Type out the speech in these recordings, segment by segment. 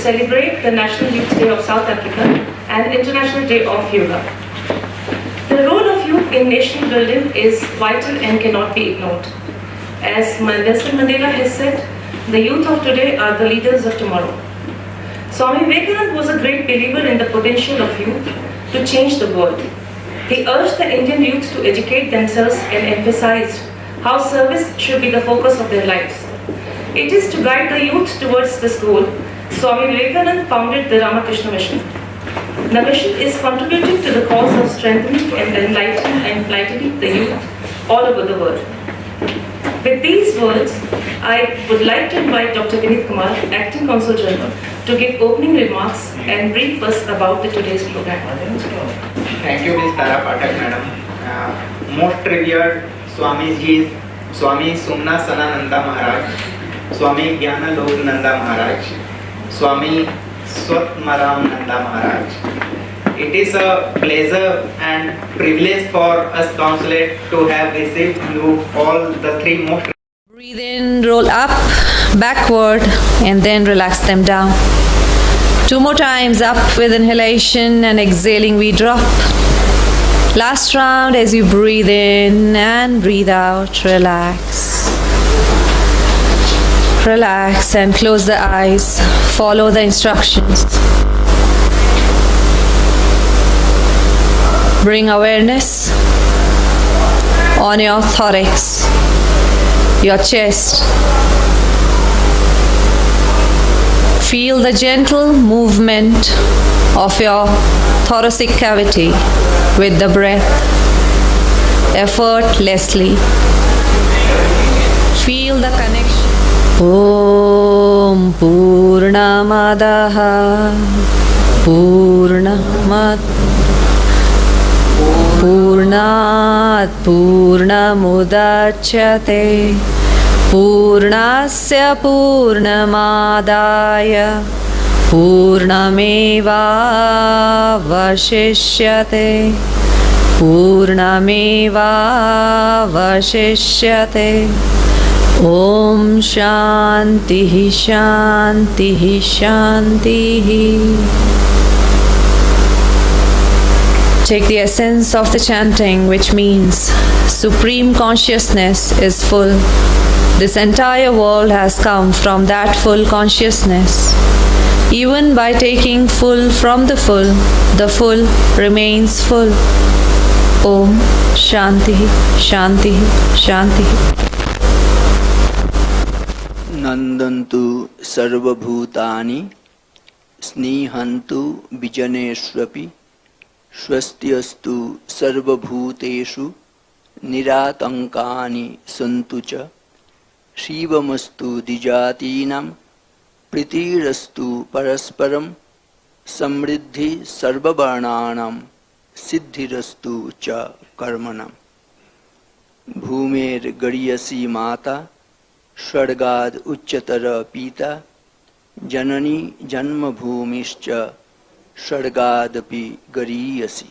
celebrate the National Youth Day of South Africa and International Day of Yoga. The role of youth in nation building is vital and cannot be ignored. As Nelson Mandela has said, the youth of today are the leaders of tomorrow. Swami Vivekananda was a great believer in the potential of youth to change the world. He urged the Indian youth to educate themselves and emphasized how service should be the focus of their lives. It is to guide the youth towards this goal, Swami Vivekananda founded the Ramakrishna Mission. The mission is contributing to the cause of strengthening and enlightening the youth all over the world. With these words, I would like to invite Dr. Vineet Kumar, Acting Consul General, to give opening remarks and brief us about today's program. Thank you, Ms. Tara Pathak, Madam. Most revered Swamiji, Swami Sumna Sanananda Maharaj, Swami Gyana Lognanda Maharaj, Swami Swatmaram Nanda Maharaj. It is a pleasure and privilege for us consulate to have received you all the three most. Breathe in, roll up, backward, and then relax them down. 2 more times, up with inhalation and exhaling we drop. Last round as you breathe in and breathe out, relax. Relax and close the eyes. Follow the instructions. Bring awareness on your thorax, your chest. Feel the gentle movement of your thoracic cavity with the breath, effortlessly. Feel the connection. Om Purnamadaha Purnamad Purnat Purnamudachyate Purnasya Purnamadaya Purnameva Vashishyate Purnameva Vashishyate Om Shanti Shanti Shanti. Take the essence of the chanting, which means Supreme Consciousness is full. This entire world has come from that full consciousness. Even by taking full from the full remains full. Om Shanti Shanti Shanti. Nandantu sarvabhutani snihantu bijaneshwapi Swastyastu sarvabhuteshu niratankani santu cha Shivamastu dijatinam pritirastu parasparam samriddhi sarvavarnanam siddhirastu cha karmanam Bhumer gariyasi mata Shargad uchchatara pita Janani janma bhumischa Shargadapi gariyasi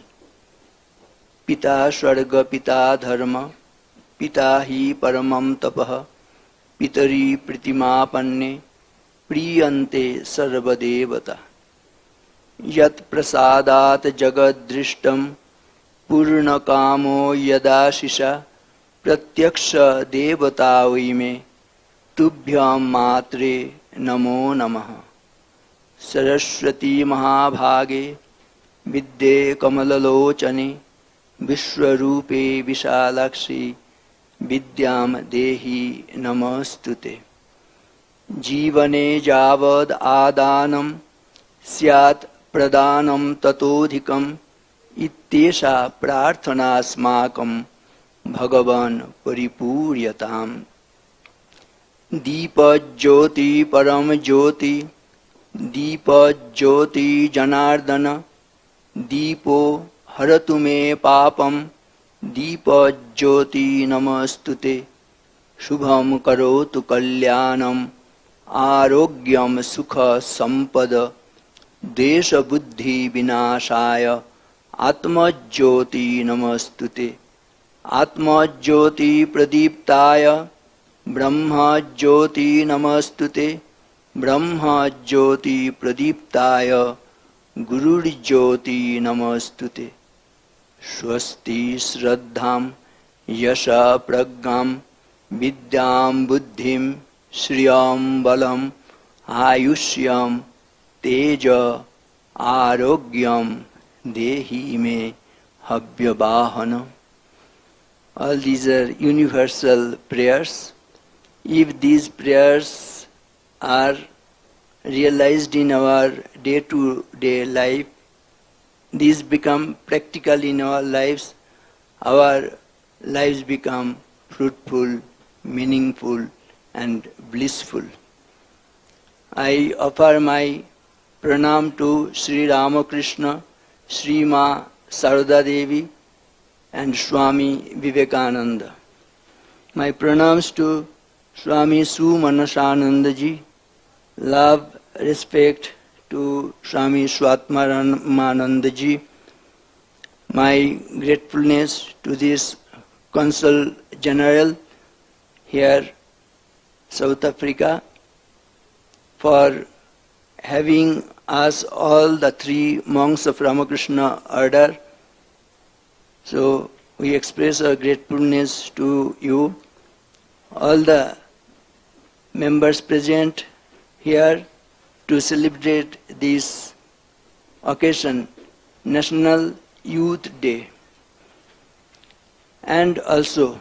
Pita sharga pita dharma Pita hi paramam tapah Pitari pritimapanne Priyante sarvadevata Yat prasadat jagadrishtam Purnakamo yadashisha Pratyaksha devataime Tubhyam matre namo namaha Saraswati Mahabhage Vidde Kamalalochane Vishwarupe Vishalakshi Vidyam Dehi Namastute Jivane Javad Adanam Syat Pradanam Tatodhikam Ittesha Prarthanasmakam Bhagavan Paripuryatam Deepa Jyoti Param Jyoti Deepa Jyoti Janardana Deepo Haratu me Papam Deepa Jyoti Namastute Shubham Karotu Kalyanam Arogyam Sukha Sampada Desha Buddhi Vinashaya Atma Jyoti Namastute Atma Jyoti Pradiptaya Brahma Jyoti Namastute Brahma Jyoti Pradiptaya Gurur Jyoti Namastute. Swasti Shraddham Yasha Pragnam Vidyam Buddhim Shriyam Balam Ayushyam Teja Arogyam Dehi Me Habhyabahana. All these are universal prayers. If these prayers are realized in our day-to-day life, these become practical in our lives become fruitful, meaningful and blissful. I offer my pranam to Sri Ramakrishna, Sri Ma Sarada Devi and Swami Vivekananda. My pranams to Swami Sumanashananda ji, love, respect to Swami Swatmarananda ji, my gratefulness to this Consul General here, South Africa, for having us all the three monks of Ramakrishna order. So we express our gratefulness to you, all the members present here to celebrate this occasion, National Youth Day, and also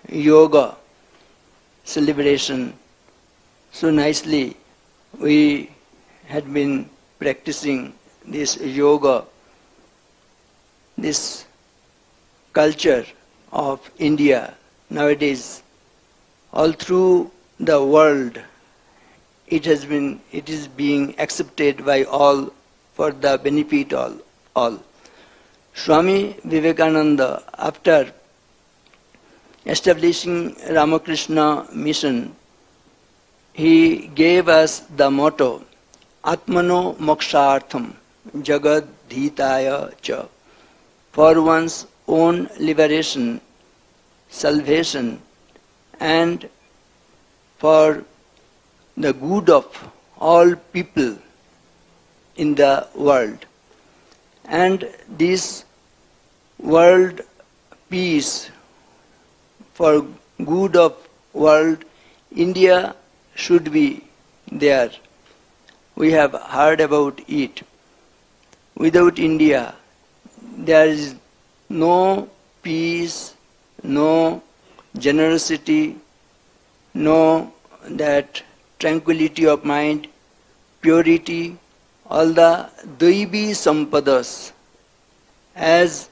yoga celebration. So nicely we had been practicing this yoga, this culture of India nowadays. All through the world, it is being accepted by all for the benefit of all. Swami Vivekananda, after establishing Ramakrishna mission, he gave us the motto, Atmano Mokshartham Jagad Dhitaya Cha, for one's own liberation, salvation, and for the good of all people in the world. And this world peace, for good of world, India should be there. We have heard about it. Without India, there is no peace, no generosity, no that tranquility of mind, purity, all the Daivi Sampadas, as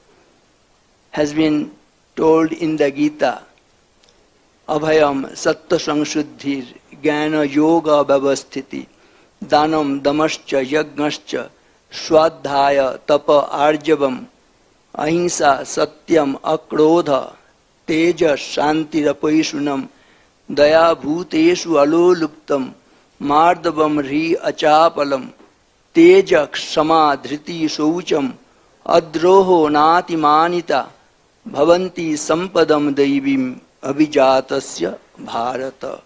has been told in the Gita, Abhayam Sattva Sangshuddhir Jnana Yoga Bhavasthiti Danam Damascha Yagnascha Swadhyaya Tapa Arjavam Ahimsa Satyam Akrodha Teja Shantirapaishunam Daya Bhuteshu Aloluptam Mardavam Ri Achapalam Teja Kshama Dhriti Shoucham Adroho Nati Manita Bhavanti Sampadam Daivim Abhijatasya Bharata.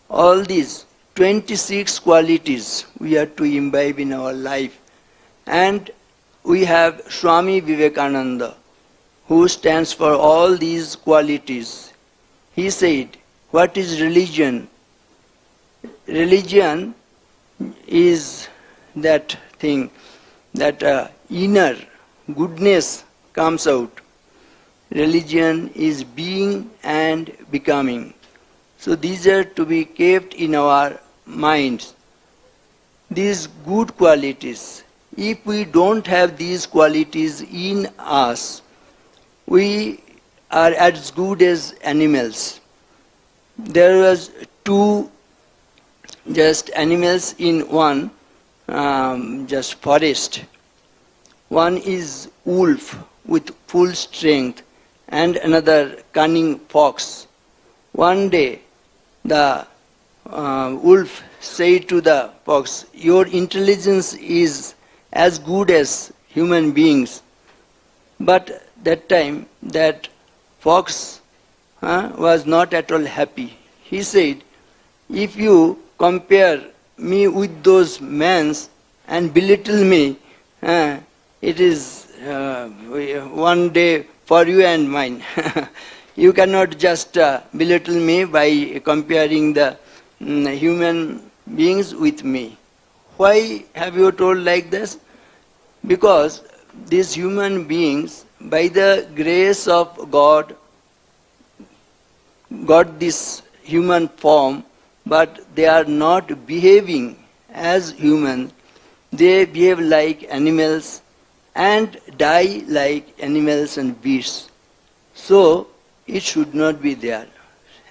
All these 26 qualities we have to imbibe in our life. And we have Swami Vivekananda, who stands for all these qualities. He said, what is religion? Religion is that thing, that inner goodness comes out. Religion is being and becoming. So these are to be kept in our minds. These good qualities. If we don't have these qualities in us, we are as good as animals. There was two just animals in one just forest. One is wolf with full strength and another cunning fox. One day the wolf said to the fox, your intelligence is as good as human beings. But that time that fox was not at all happy. He said, if you compare me with those men's and belittle me, it is one day for you and mine. You cannot just belittle me by comparing the human beings with me. Why have you told like this? Because these human beings, by the grace of God, got this human form, but they are not behaving as humans. They behave like animals and die like animals and beasts. So, it should not be there.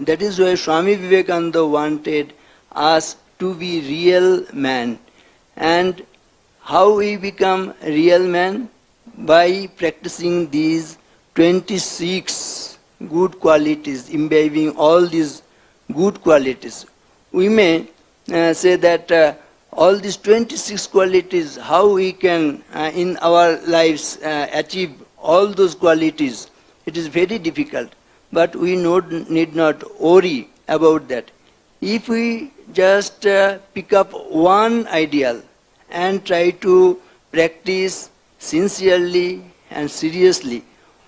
That is why Swami Vivekananda wanted us to be real man. And how we become real man? By practicing these 26 good qualities, imbibing all these good qualities. We may say that all these 26 qualities, how we can in our lives achieve all those qualities, it is very difficult. But we need not worry about that. If we just pick up one ideal and try to practice sincerely and seriously,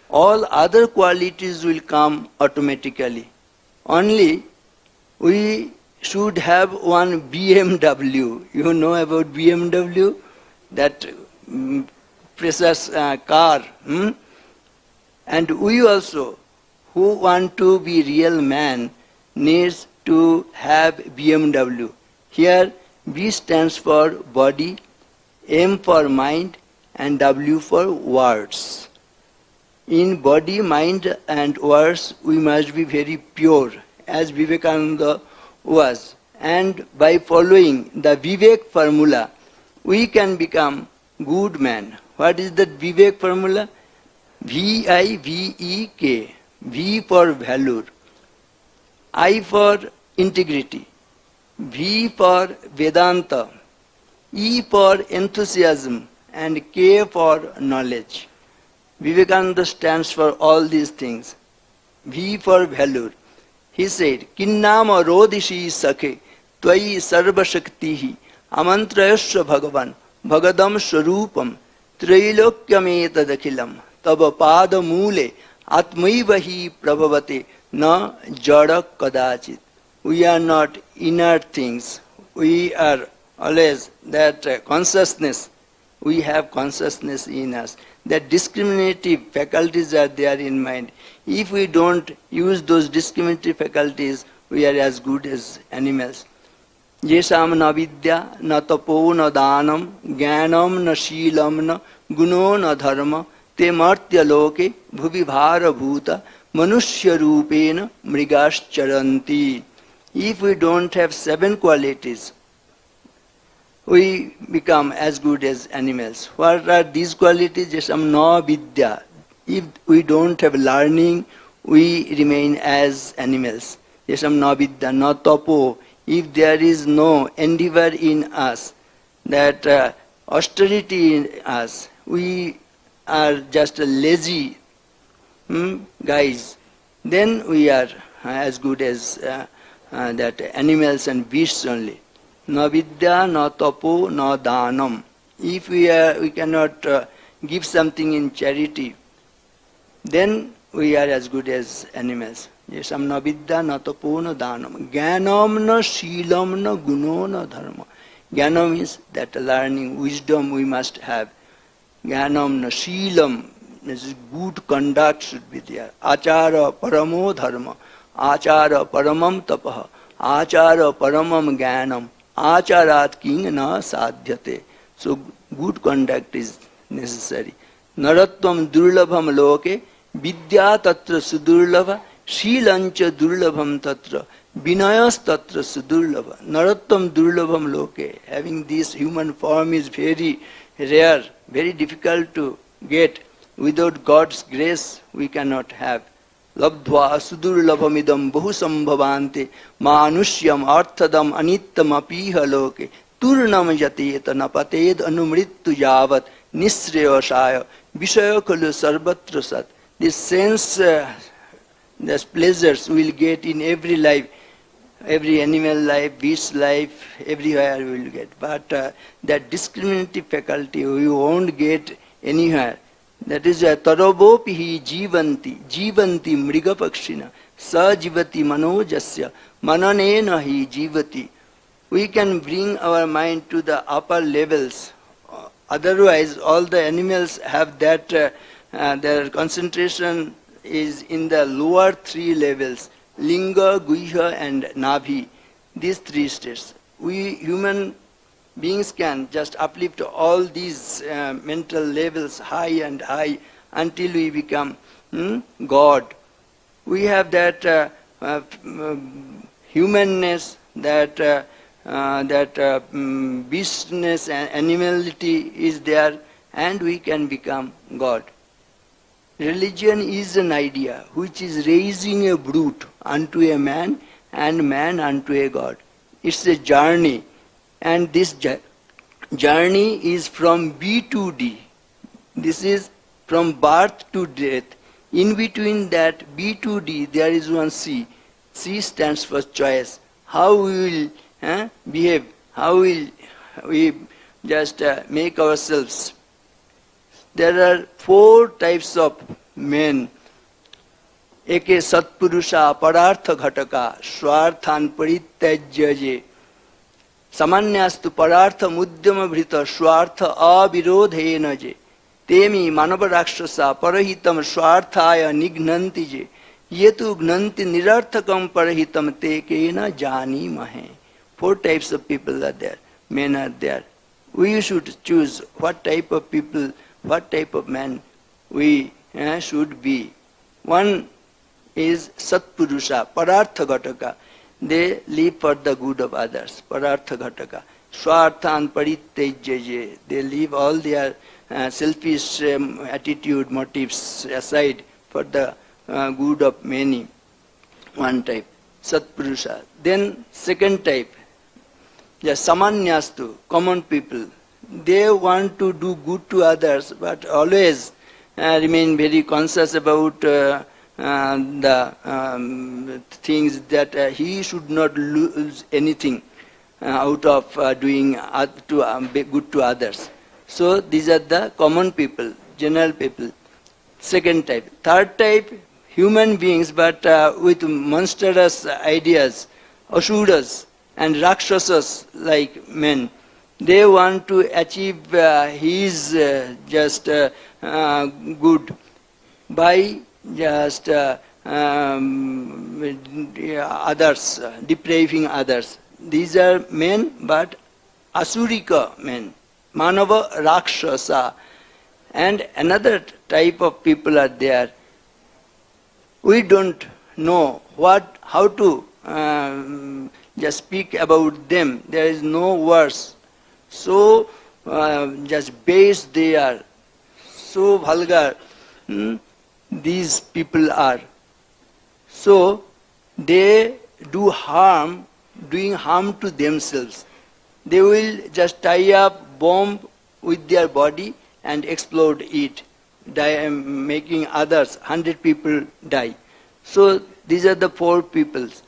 all other qualities will come automatically. Only we should have one BMW. You know about BMW? That precious car. And we also, who want to be real man, needs to have BMW. Here B stands for body, M for mind, and W for words. In body, mind and words we must be very pure, as Vivekananda was. And by following the Vivek formula, we can become good man. What is that Vivek formula? V-I-V-E-K. V for valor, I for integrity, V for Vedanta, E for enthusiasm, and K for knowledge. Vivekananda stands for all these things. V for valor. He said, Kinnama rodishi sakhe, Tvai sarva shaktihi, amantrayasya bhagavan, bhagadam swarupam, trilokyameta dakhilam, tava pada mule, atmaivahi prabhavate, na jada kadachit. We are not inert things. We are always that consciousness. We have consciousness in us. That discriminative faculties are there in mind. If we don't use those discriminative faculties, we are as good as animals. Yesham na vidya, na tapo, na danam, jnanam, na sheelam, na guno, na dharma, te martya loke, bhuvi bhara bhuta, manushya rupena, mrigash charanti. If we don't have 7 qualities, we become as good as animals. What are these qualities? Yesham na vidya. If we don't have learning, we remain as animals. Yesham na vidya, na tapo. If there is no endeavor in us, that austerity in us, we are just lazy guys, then we are as good as that animals and beasts only. Na vidya, na tapo, na danam. If we cannot give something in charity, then we are as good as animals. Yesam na vidya, na tapo, na danam. Jnanam, na sheelam, na guno, na dharma. Jnanam is that learning, wisdom we must have. Jnanam, na sheelam, this good conduct should be there. Achara paramo dharma. Achara paramam tapaha. Achara paramam jnanam. Acharat king na sadhyate. So good conduct is necessary. Naratvam durlabham loke, vidya tatra sudurlabha, shilancha durlabham tatra, vinayas tatra sudurlabha. Naratvam durlabham loke. Having this human form is very rare, very difficult to get. Without God's grace, we cannot have. Labdhva sudurlabhamidam bahusambhavante manushyam arthadam anittam apiha loke turnam yateta napated anumrittu yavat nisreyashaya vishaya khalu sarvatra sat. This sense, these pleasures we will get in every life. every animal life, beast life, everywhere we will get. But that discriminative faculty we won't get anywhere. That is tarobopi hi jivanti mrigapakshina sa jivati manojasya mananena hi jivati. We can bring our mind to the upper levels. Otherwise, all the animals have that, their concentration is in the lower three levels, linga, guhya and nabhi, these three states. We human beings can just uplift all these mental levels high and high until we become God. We have that humanness, that beastness and animality is there, and we can become God. Religion is an idea which is raising a brute unto a man and man unto a God. It's a journey, and this journey is from B to D. This is from birth to death. In between that B to D there is one C. C stands for choice. How we will behave, how will we just make ourselves. There are 4 types of men. Eke satpurusha parartha ghataka swarthan parityajya samanyastu parartha mudyama bhrita swartha avirodhena je temi manava rakshasa parahitam swarthaya nignanti je yetu gnanti nirarthakam parahitam te kena jani mahe. 4 types of people are there, men are there. We should choose what type of people, what type of man we should be. One is Satpurusha, Parartha Ghataka. They live for the good of others, Parartha Ghataka. Swarthan Parityajya. They leave all their selfish attitude, motives aside for the good of many. One type, Satpurusha. Then second type, the Samanyastu, common people. They want to do good to others, but always remain very conscious about the things that he should not lose anything out of doing good to others. So these are the common people, general people. Second type. Third type, human beings but with monstrous ideas, asuras and rakshasas like men. They want to achieve his just good by just others, depraving others. These are men, but asurika men, manava rakshasa. And another type of people are there. We don't know how to just speak about them. There is no words. So just base they are, so vulgar these people are. So they do harm, doing harm to themselves. They will just tie up bomb with their body and explode it, making others, 100 people die. So these are the 4 peoples.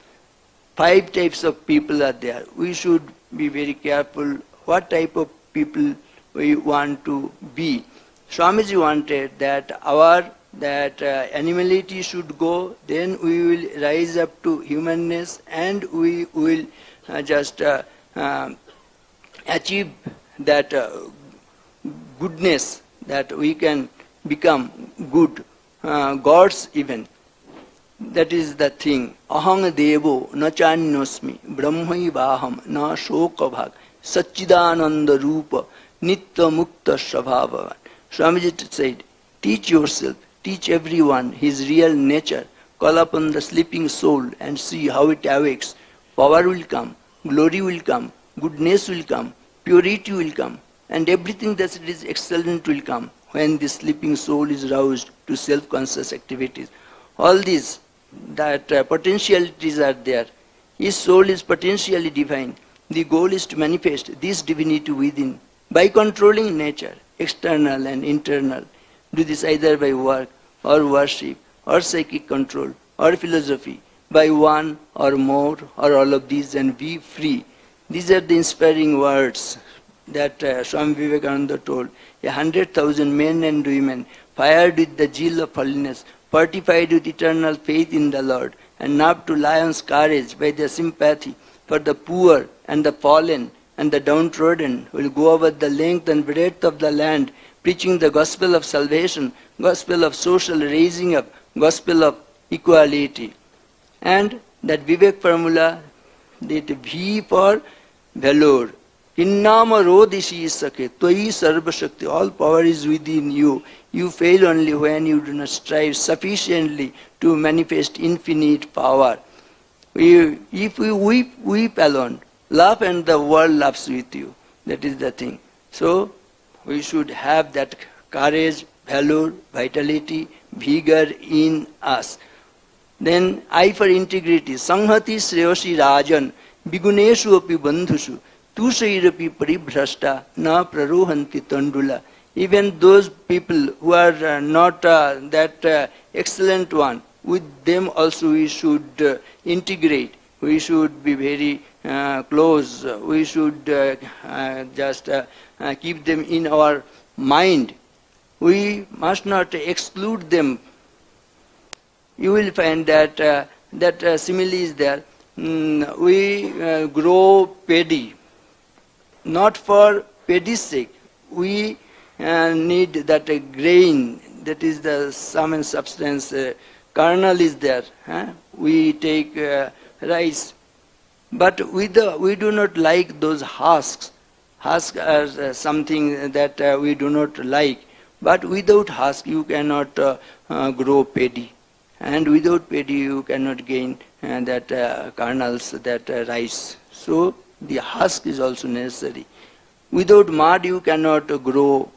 5 types of people are there. We should be very careful what type of people we want to be. Swamiji wanted that our animality should go, then we will rise up to humanness, and we will just achieve that goodness, that we can become good gods even. That is the thing. Aham devo na channosmi brahmai vaham na shoka bhag Satchidananda Rupa Nitya Mukta Svabhavan. Swamiji said, teach yourself, teach everyone his real nature. Call upon the sleeping soul and see how it awakes. Power will come, glory will come, goodness will come, purity will come, and everything that is excellent will come when the sleeping soul is roused to self-conscious activities. All these that potentialities are there. His soul is potentially divine. The goal is to manifest this divinity within by controlling nature, external and internal. Do this either by work or worship or psychic control or philosophy by one or more or all of these and be free. These are the inspiring words that Swami Vivekananda told. 100,000 men and women fired with the zeal of holiness, fortified with eternal faith in the Lord, and nerved to lion's courage by their sympathy for the poor and the fallen and the downtrodden, will go over the length and breadth of the land, preaching the gospel of salvation, gospel of social raising up, gospel of equality. And that Vivek formula, that V for valor. Kinnama rodishi sake, toi sarva shakti, all power is within you. You fail only when you do not strive sufficiently to manifest infinite power. If we weep alone, laugh and the world laughs with you. That is the thing. So, we should have that courage, valor, vitality, vigor in us. Then, I for integrity. Sanghati sreyoshi rajan, biguneshu api bandhushu, tushairapi paribhrashta, na prarohanti tandula. Even those people who are not that excellent one, with them also we should integrate. We should be very close. We should just keep them in our mind. We must not exclude them. You will find that that simile is there. We grow paddy, not for paddy's sake. We need that grain, that is the sum and substance. Kernel is there. We take rice. But we do not like those husks. Husks are something that we do not like. But without husk you cannot grow paddy. And without paddy you cannot gain that kernels, that rice. So the husk is also necessary. Without mud you cannot grow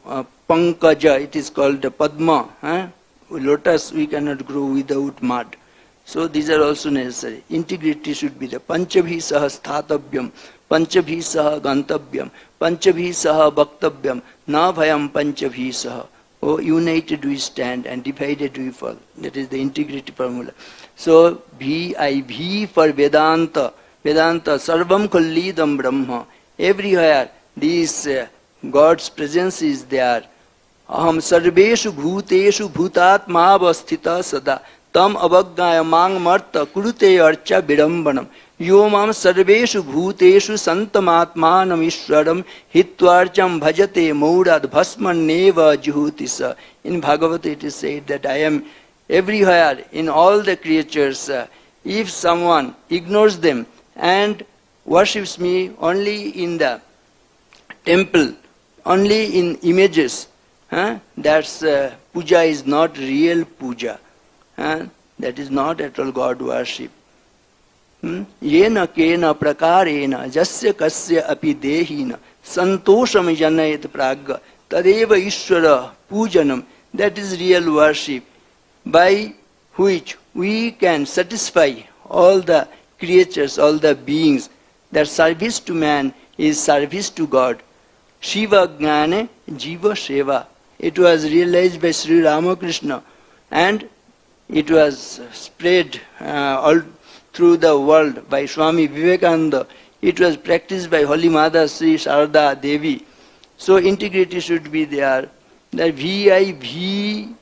pankaja, it is called padma. Lotus we cannot grow without mud. So these are also necessary. Integrity should be the panchabhi saha sthatavyam, panchabhi saha gantavyam, panchabhi saha bhaktavyam, na bhayam panchabhi saha. Oh, united we stand and divided we fall. That is the integrity formula. So, V for Vedanta. Vedanta, sarvam kallidam brahma. Everywhere, this God's presence is there. Aham sarveshu bhuteshu bhutatma avasthita sada. Tam avagnaya mang marta kurute archa vidambanam. Yomam sarveshu bhuteshu santamatmanam ishwaram hitvarcham bhajate maurad bhasman neva juhutisa. In Bhagavata it is said that I am everywhere in all the creatures. If someone ignores them and worships me only in the temple, only in images, that's puja is not real puja. That is not at all God worship. Yena kena prakarena jasya kasya api dehina santosham janayat pragga tadeva ishvara pujanam. That is real worship, by which we can satisfy all the creatures, all the beings. That service to man is service to God. Shiva Gnane Jiva Seva. It was realized by Sri Ramakrishna and it was spread all through the world by Swami Vivekananda. It was practiced by Holy Mother Sri Sharada Devi. So integrity should be there. The V-I-V-E,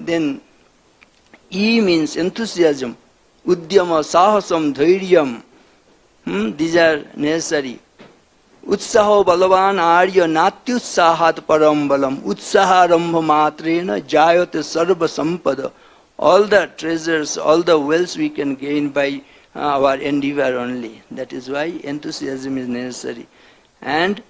then E means enthusiasm, udyama, sahasam, dhairyam. These are necessary. Utsaho balavan arya natyutsahat param balam utsaha rambha matrena jayate sarva sampada. All the treasures, all the wealth we can gain by our endeavor only. That is why enthusiasm is necessary. And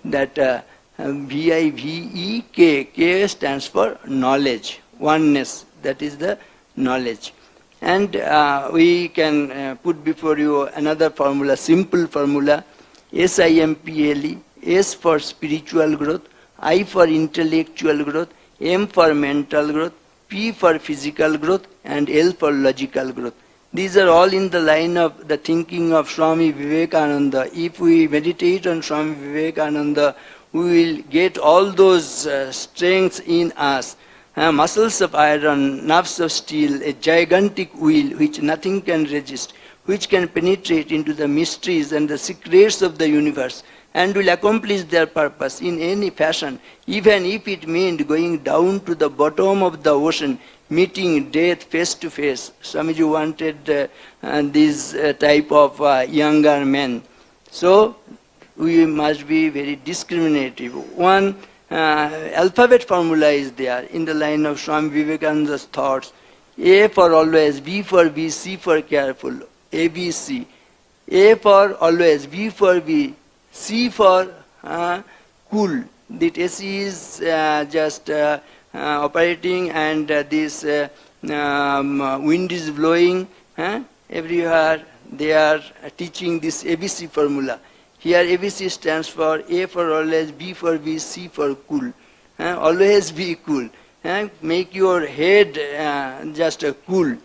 that V-I-V-E-K, K stands for knowledge, oneness. That is the knowledge. And we can put before you another formula, simple formula, S-I-M-P-L-E, S for spiritual growth, I for intellectual growth, M for mental growth, P for physical growth, and L for logical growth. These are all in the line of the thinking of Swami Vivekananda. If we meditate on Swami Vivekananda, we will get all those strengths in us. muscles of iron, nerves of steel, a gigantic wheel which nothing can resist, which can penetrate into the mysteries and the secrets of the universe, and will accomplish their purpose in any fashion, even if it meant going down to the bottom of the ocean, meeting death face to face. Swamiji wanted this type of younger men. So we must be very discriminative. One alphabet formula is there in the line of Swami Vivekananda's thoughts. A for always, B for B, C for careful, ABC. A for always, B for B, C for cool. The AC is just operating, and this wind is blowing everywhere. They are teaching this ABC formula. Here ABC stands for A for always, B for B, C for cool. Always be cool. Make your head just cool.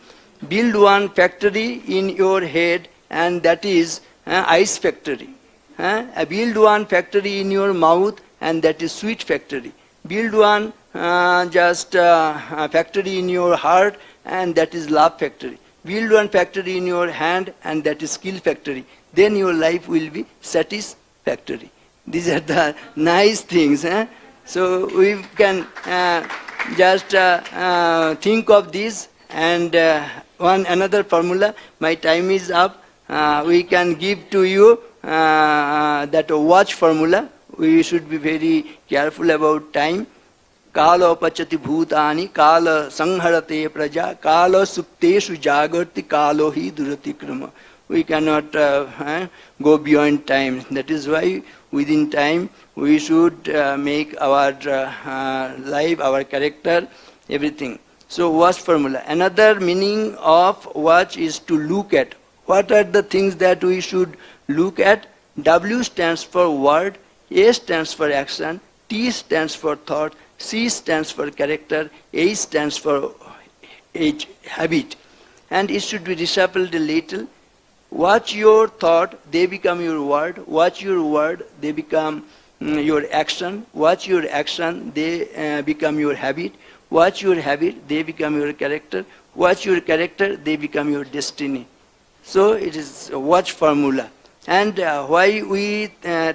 Build one factory in your head, and that is ice factory. Build one factory in your mouth, and that is sweet factory. Build one factory in your heart, and that is love factory. Build one factory in your hand, and that is skill factory. Then your life will be satisfactory. These are the nice things. So we can just think of this, and another formula. My time is up. We can give to you that watch formula. We should be very careful about time. Kala pachati bhutani, kala sangharate praja, kala sukteshu jagarti, kalo hi durati krama. We cannot go beyond time. That is why within time we should make our life, our character, everything. So watch formula. Another meaning of watch is to look at. What are the things that we should look at? W stands for word, A stands for action, T stands for thought, C stands for character, H stands for habit. And it should be reshuffled a little. Watch your thought, they become your word. Watch your word, they become your action. Watch your action, they become your habit. Watch your habit, they become your character. Watch your character, they become your destiny. So it is a watch formula. And why we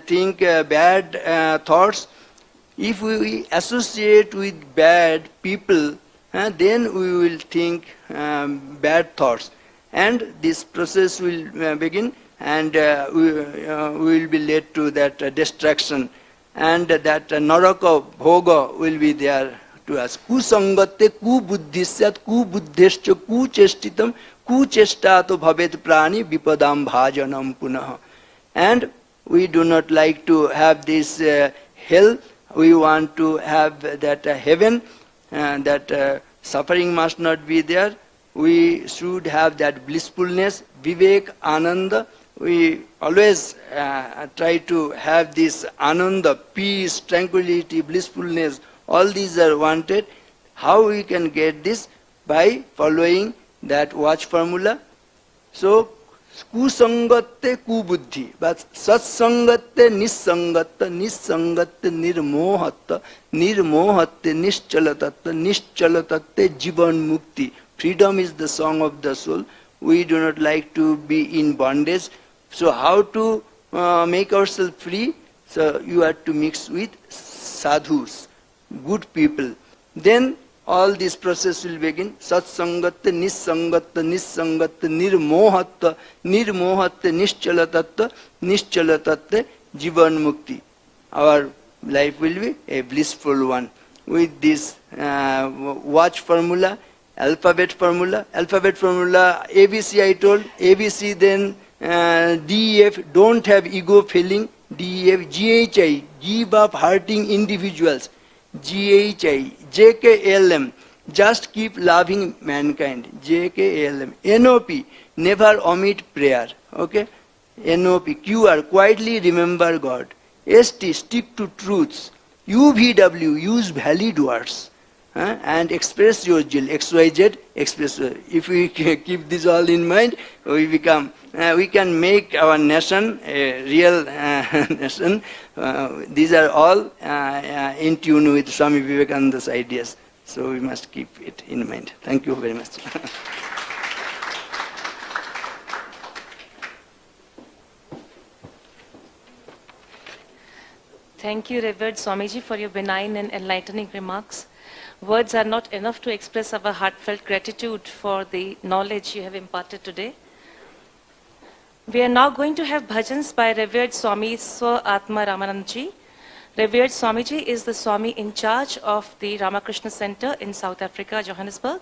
think bad thoughts? If we associate with bad people, then we will think bad thoughts. And this process will begin, and we will be led to that destruction. And that naraka bhoga will be there to us. Kusangatte kubuddhisyat kubuddhescha kuchestitam kuchestato bhavet prani vipadam bhajanam punah. And we do not like to have this hell. We want to have that heaven, that suffering must not be there. We should have that blissfulness, vivek, ananda. We always try to have this ananda, peace, tranquility, blissfulness. All these are wanted. How we can get this? By following that watch formula. So, kusangatte kubuddhi, but satsangatte nissangatta, nissangatte nirmohatta, nirmohatte nischalatatta, nischalatatte jivan mukti. Freedom is the song of the soul. We do not like to be in bondage. So how to make ourselves free? So you have to mix with sadhus, good people. Then all this process will begin. Satsangatte, nissangatte, nissangatte, nirmohatta, nirmohatte, nischalatatta, nischalatatte, jivan mukti. Our life will be a blissful one. With this watch formula, alphabet formula, ABC I told, ABC then DEF, don't have ego feeling, DEF, GHI, give up hurting individuals, GHI, JKLM, just keep loving mankind, JKLM, NOP, never omit prayer, okay, NOP, QR, quietly remember God, ST, stick to truths, UVW, use valid words, and express your zeal, XYZ, express. If we keep this all in mind, we can make our nation a real nation. These are all in tune with Swami Vivekananda's ideas. So we must keep it in mind. Thank you very much. Thank you, Revered Swamiji, for your benign and enlightening remarks. Words are not enough to express our heartfelt gratitude for the knowledge you have imparted today. We are now going to have bhajans by Revered Swami Swa Atma Ramanandji. Revered Swamiji is the Swami in charge of the Ramakrishna Center in South Africa, Johannesburg.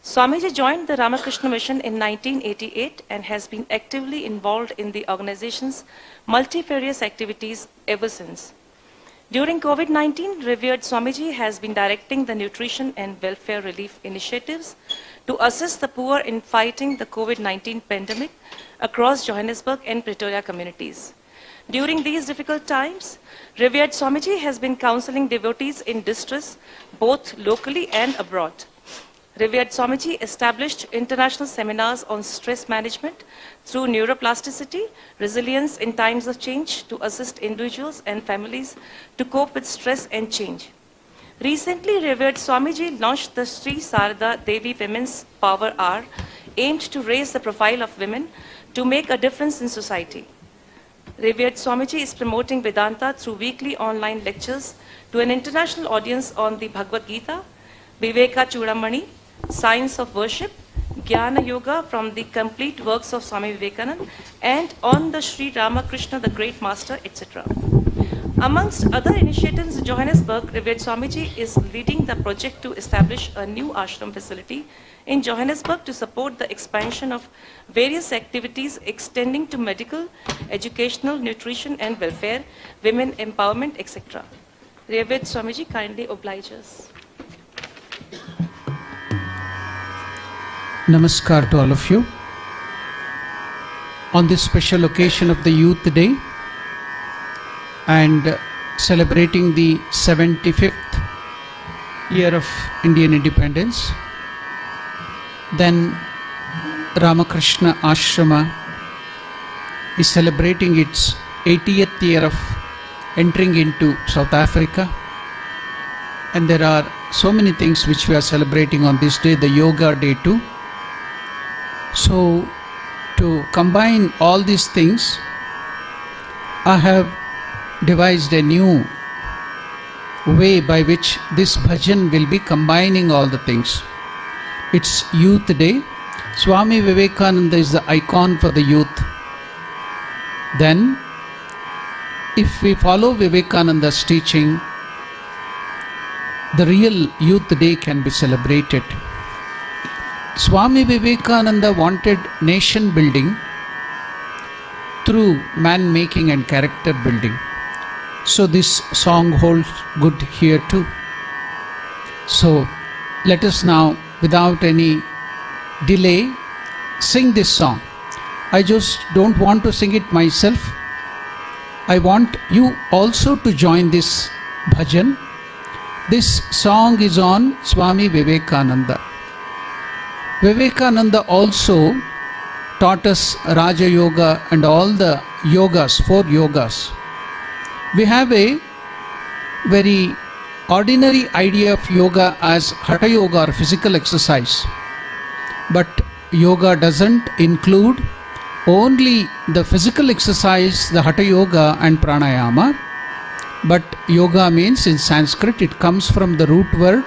Swamiji joined the Ramakrishna Mission in 1988 and has been actively involved in the organization's multifarious activities ever since. During COVID-19, Revered Swamiji has been directing the nutrition and welfare relief initiatives to assist the poor in fighting the COVID-19 pandemic across Johannesburg and Pretoria communities. During these difficult times, Revered Swamiji has been counseling devotees in distress, both locally and abroad. Revered Swamiji established international seminars on stress management through neuroplasticity, resilience in times of change to assist individuals and families to cope with stress and change. Recently, Revered Swamiji launched the Sri Sarada Devi Women's Power Hour, aimed to raise the profile of women to make a difference in society. Revered Swamiji is promoting Vedanta through weekly online lectures to an international audience on the Bhagavad Gita, Viveka Chudamani, Science of Worship, Jnana Yoga from the complete works of Swami Vivekananda, and on the Sri Ramakrishna, the Great Master, etc. Amongst other initiatives in Johannesburg, Revered Swamiji is leading the project to establish a new ashram facility in Johannesburg to support the expansion of various activities extending to medical, educational, nutrition and welfare, women empowerment, etc. Revered Swamiji kindly oblige us. Namaskar to all of you. On this special occasion of the Youth Day and celebrating the 75th year of Indian independence, then Ramakrishna Ashrama is celebrating its 80th year of entering into South Africa, and there are so many things which we are celebrating on this day, the Yoga Day too. So to combine all these things, I have devised a new way by which this bhajan will be combining all the things. It's Youth Day. Swami Vivekananda is the icon for the youth. Then, if we follow Vivekananda's teaching, the real Youth Day can be celebrated. Swami Vivekananda wanted nation building through man making and character building. So this song holds good here too. So let us now, without any delay, sing this song. I just don't want to sing it myself. I want you also to join this bhajan. This song is on Swami Vivekananda. Vivekananda also taught us Raja Yoga and all the yogas, 4 yogas. We have a very ordinary idea of yoga as Hatha Yoga or physical exercise. But yoga doesn't include only the physical exercise, the Hatha Yoga and Pranayama. But yoga means in Sanskrit, it comes from the root word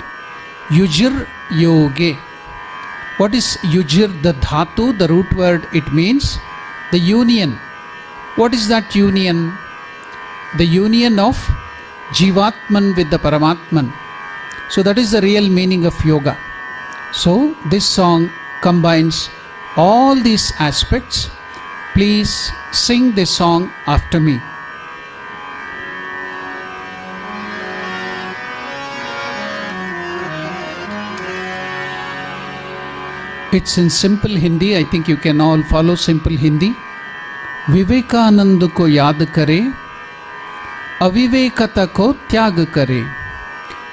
Yujir Yoge. What is Yujir? The dhatu, the root word, it means the union. What is that union? The union of Jivatman with the Paramatman. So that is the real meaning of yoga. So this song combines all these aspects. Please sing this song after me. It's in simple Hindi. I think you can all follow simple Hindi. Vivekananda को याद करे, अविवेकता को त्याग करे.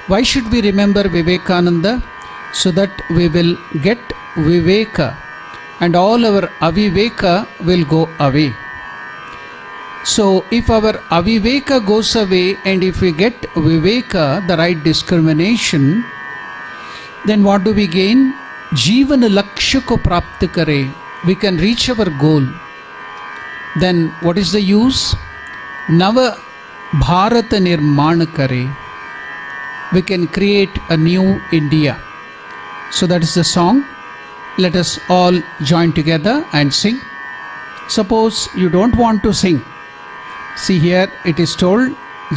Why should we remember Vivekananda? So that we will get Viveka and all our Aviveka will go away. So if our Aviveka goes away and if we get Viveka, the right discrimination, then what do we gain? Jeevan lakshya ko prapt kare. We can reach our goal. Then what is the use? Nava Bharat nirman kare. We can create a new India. So that is the song. Let us all join together and sing. Suppose you don't want to sing. See here it is told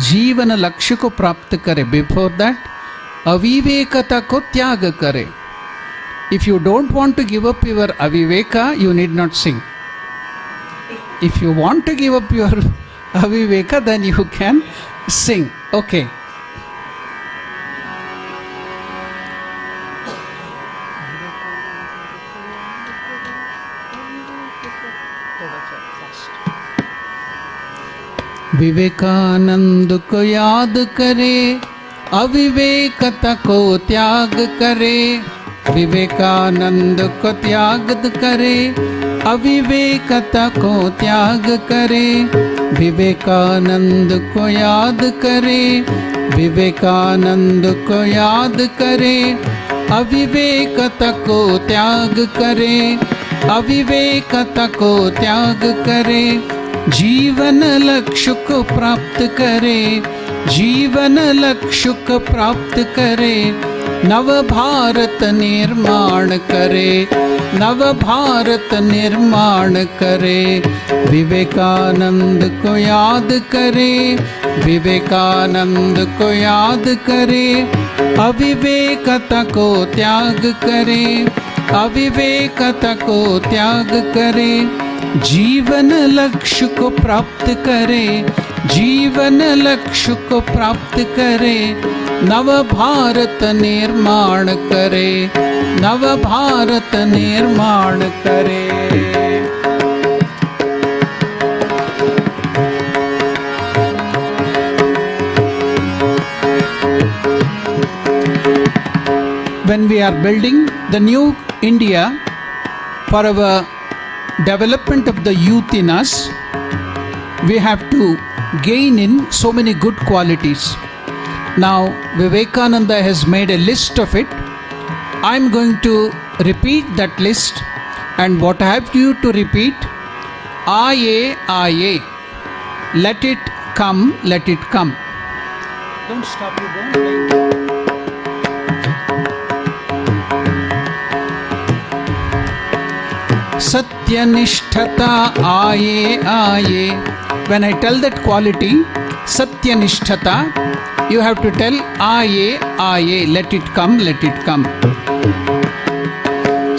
Jeevan lakshya ko prapt kare. Before that, avivekata ko tyaga kare. If you don't want to give up your aviveka, you need not sing. If you want to give up your aviveka, then you can sing. Okay. Vivekananda को याद करे, अविवेकता को त्याग करे. विवेकानंद को त्याग करे, अविवेकता को त्याग करे. विवेकानंद को याद करे, विवेकानंद को याद करे. अविवेकता को त्याग करे, अविवेकता को त्याग करे. जीवन लक्ष्य को प्राप्त करे, जीवन लक्ष्य को प्राप्त करे. नव भारत निर्माण करे, नव भारत निर्माण करे. विवेकानंद को याद करे, विवेकानंद को याद करे. अविवेकता को त्याग करे, अविवेकता को त्याग करे. जीवन लक्ष्य को प्राप्त करे, जीवन लक्ष्य को प्राप्त करे. नव भारत निर्माण करे, नव भारत निर्माण करे. When we are building the new India for our development of the youth in us, we have to gain in so many good qualities. Now Vivekananda has made a list of it. I am going to repeat that list, and what I have you to repeat? Aye, aye. Let it come, let it come. Don't stop, you don't like. Satyanishthata aaye aaye. When I tell that quality, Satyanishthata, you have to tell aaye aaye. Let it come, let it come.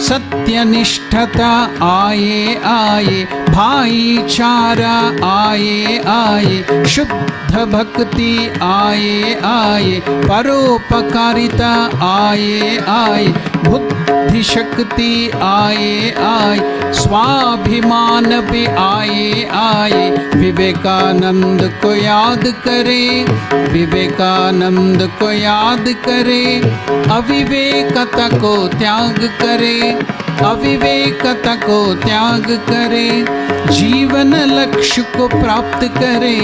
Satyanishthata aaye aaye. Bhaichara aaye aaye. Shuddha bhakti aaye aaye. Paropakarita aaye aaye. बुद्धि शक्ति आए आए. स्वाभिमान भी आए आए. विवेकानंद को याद करे, विवेकानंद को याद करे. अविवेकता को त्याग करे, अविवेकता को त्याग करे. जीवन लक्ष्य को प्राप्त करे,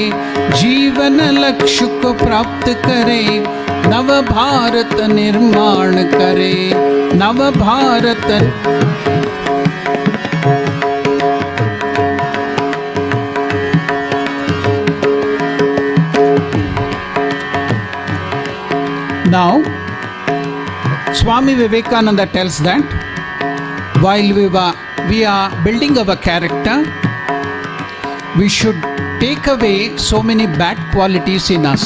जीवन लक्ष्य को प्राप्त करे. नव भारत निर्माण करे, नव Bharat. Now, Swami Vivekananda tells that while we are building our character, we should take away so many bad qualities in us.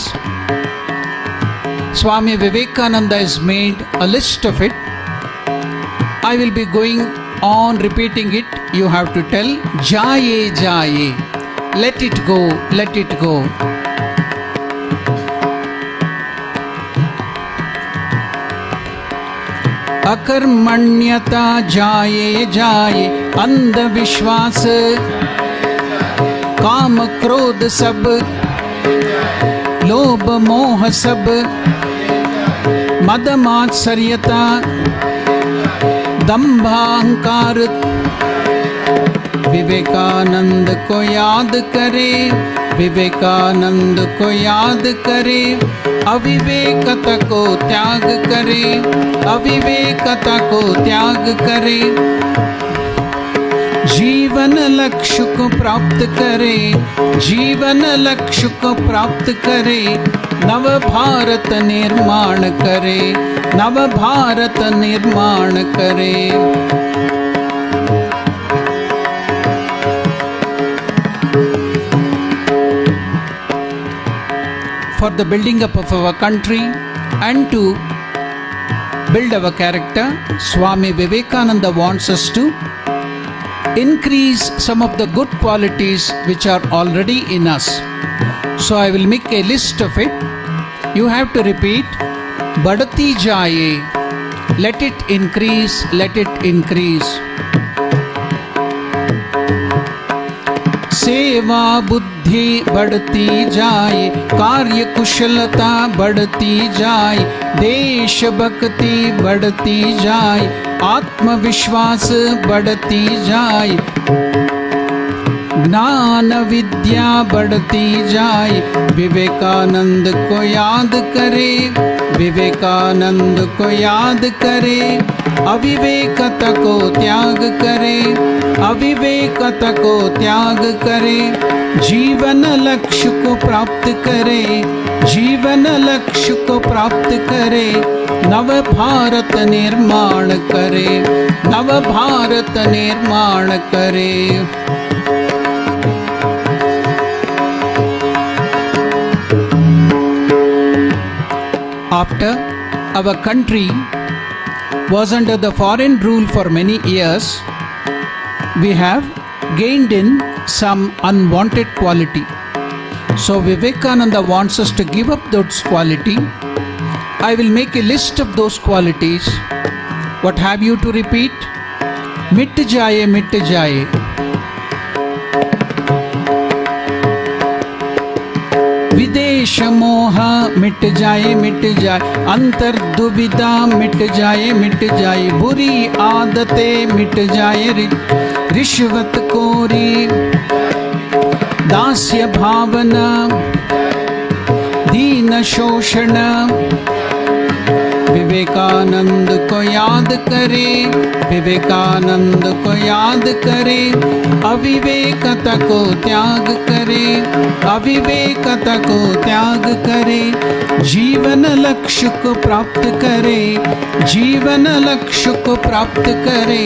Swami Vivekananda has made a list of it. I will be going on repeating it. You have to tell Jaye Jaye. Let it go, let it go. अकर्मण्यता जाए जाए. अंधविश्वास काम क्रोध सब, लोभ मोह सब. मद मात्सर्यता दंभाहंकार. विवेकानंद को याद करे, विवेकानंद को याद करे, अविवेकता को त्याग करे, अविवेकता को त्याग करे, जीवन लक्ष्य को प्राप्त करे, जीवन लक्ष्य को प्राप्त करे, नव भारत निर्माण करे, नव भारत निर्माण करे। For the building up of our country and to build our character, Swami Vivekananda wants us to increase some of the good qualities which are already in us. So I will make a list of it. You have to repeat, Badati Jaye, let it increase, let it increase. सेवा बुद्धि बढ़ती जाए, कार्य कुशलता बढ़ती जाए, देश भक्ति बढ़ती जाए, आत्मविश्वास बढ़ती जाए, ज्ञान विद्या बढ़ती जाए, विवेकानंद को याद करे, विवेकानंद को याद करे, अविवेकता को त्याग करे, अविवेकता को त्याग करे, जीवन लक्ष्य को प्राप्त करे, जीवन लक्ष्य को प्राप्त करे, नव भारत निर्माण करे, नव भारत निर्माण करे। After our country was under the foreign rule for many years, we have gained in some unwanted quality. So Vivekananda wants us to give up those quality. I will make a list of those qualities. What have you to repeat? Mit jaye, mit jaye. विदेश मोह मिट जाए, मिट जाए, अंतर दुविधा मिट जाए, मिट जाए, बुरी आदतें मिट जाए, रिश्वत खोरी, दास्य भावना, दीन शोषण, विवेकानंद को याद करे, विवेकानंद को याद करे, अविवेकता को त्याग करे, अविवेकता को त्याग करे, जीवन लक्ष्य को प्राप्त करे, जीवन लक्ष्य को प्राप्त करे,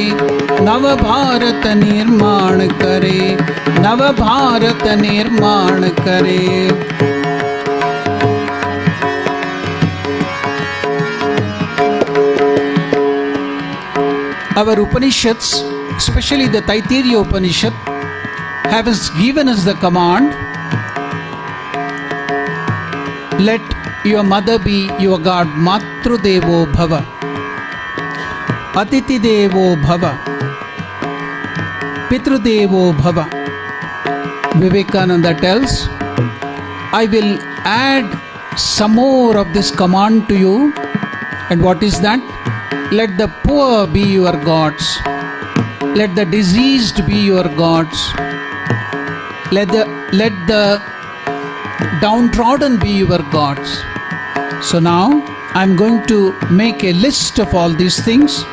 नव भारत निर्माण करे, नव भारत निर्माण करे। Our Upanishads, especially the Taittiriya Upanishad, have given us the command, let your mother be your God, Matru Devo Bhava, Atiti Devo Bhava, Pitru Devo Bhava. Vivekananda tells, I will add some more of this command to you. And what is that? Let the poor be your gods. Let the diseased be your gods. Let the downtrodden be your gods. So now I'm going to make a list of all these things.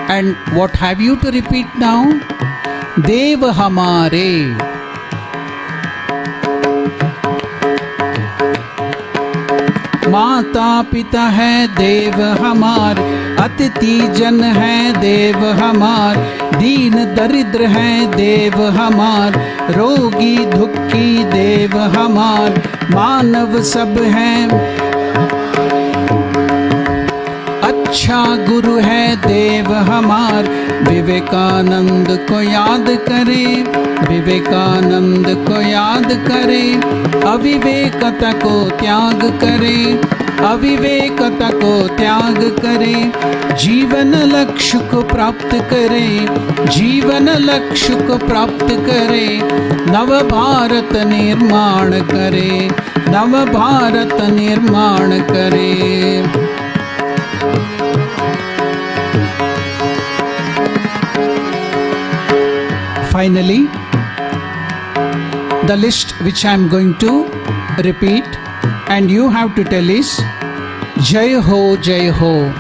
And what have you to repeat now? Dev Hamare. माता पिता है देव हमार, अतिथि जन है देव हमार, दीन दरिद्र है देव हमार, रोगी दुखी देव हमार, मानव सब है, अच्छा गुरु है देव हमार। विवेकानंद को याद करे, विवेकानंद को याद करे, अविवेकता को त्याग करे, अविवेकता को त्याग करे, जीवन लक्ष्य को प्राप्त करे, जीवन लक्ष्य को प्राप्त करे, नव भारत निर्माण करे, नव भारत निर्माण करे। Finally, the list which I am going to repeat, and you have to tell is Jai Ho, Jai Ho.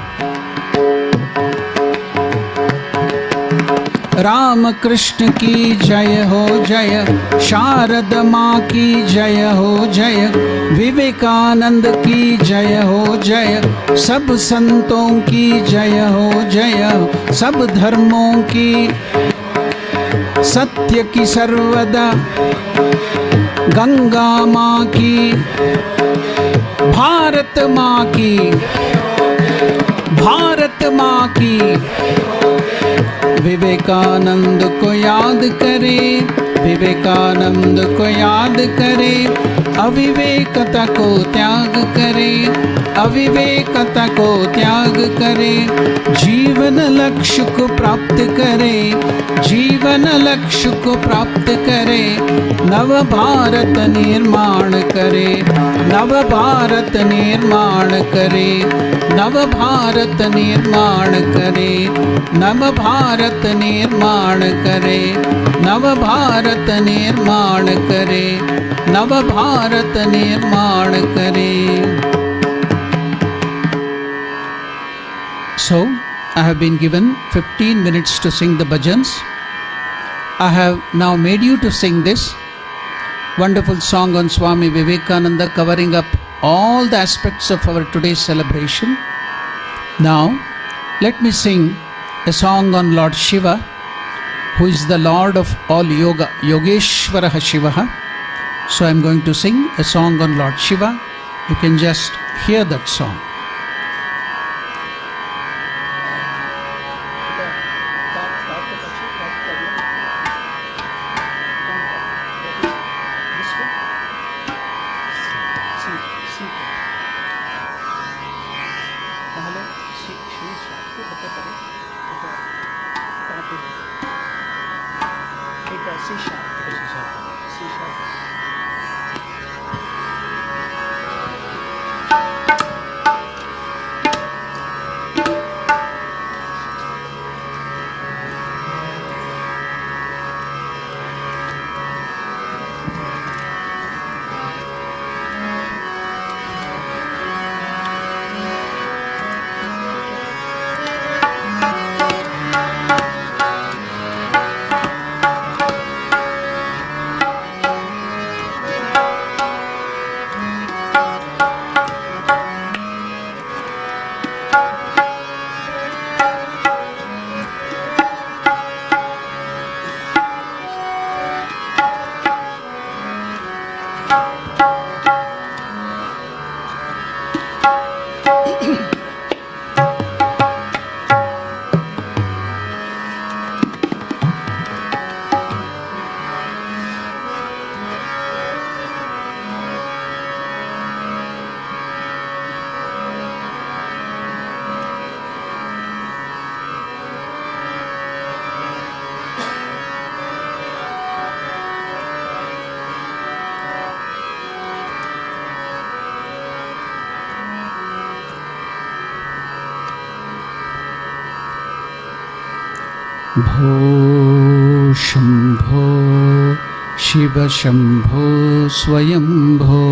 Ram Krishna की जय हो जय, शारद माँ की जय हो जय, विवेकानंद की जय हो जय, सब संतों की जय हो जय, सब धर्मों की, सत्य की सर्वदा, गंगा माँ की, भारत माँ की, भारत माँ की। विवेकानंद को याद करें, विवेकानंद को याद करें, अविवेकता को त्याग करें, अविवेकता को त्याग करें, जीवन लक्ष्य को प्राप्त करें, जीवन लक्ष्य को प्राप्त करें, नव भारत निर्माण करें, नव भारत निर्माण करें, नव भारत निर्माण करें, नव भारत निर्माण करें, नव भारत निर्माण करें, नव भारत निर्माण करें। So, I have been given 15 minutes to sing the bhajans. I have now made you to sing this wonderful song on Swami Vivekananda, covering up all the aspects of our today's celebration. Now, let me sing a song on Lord Shiva, who is the Lord of all yoga, Yogeshwaraha Shivaha. So I am going to sing a song on Lord Shiva. You can just hear that song. भो शंभो शिव शंभो स्वयंभो,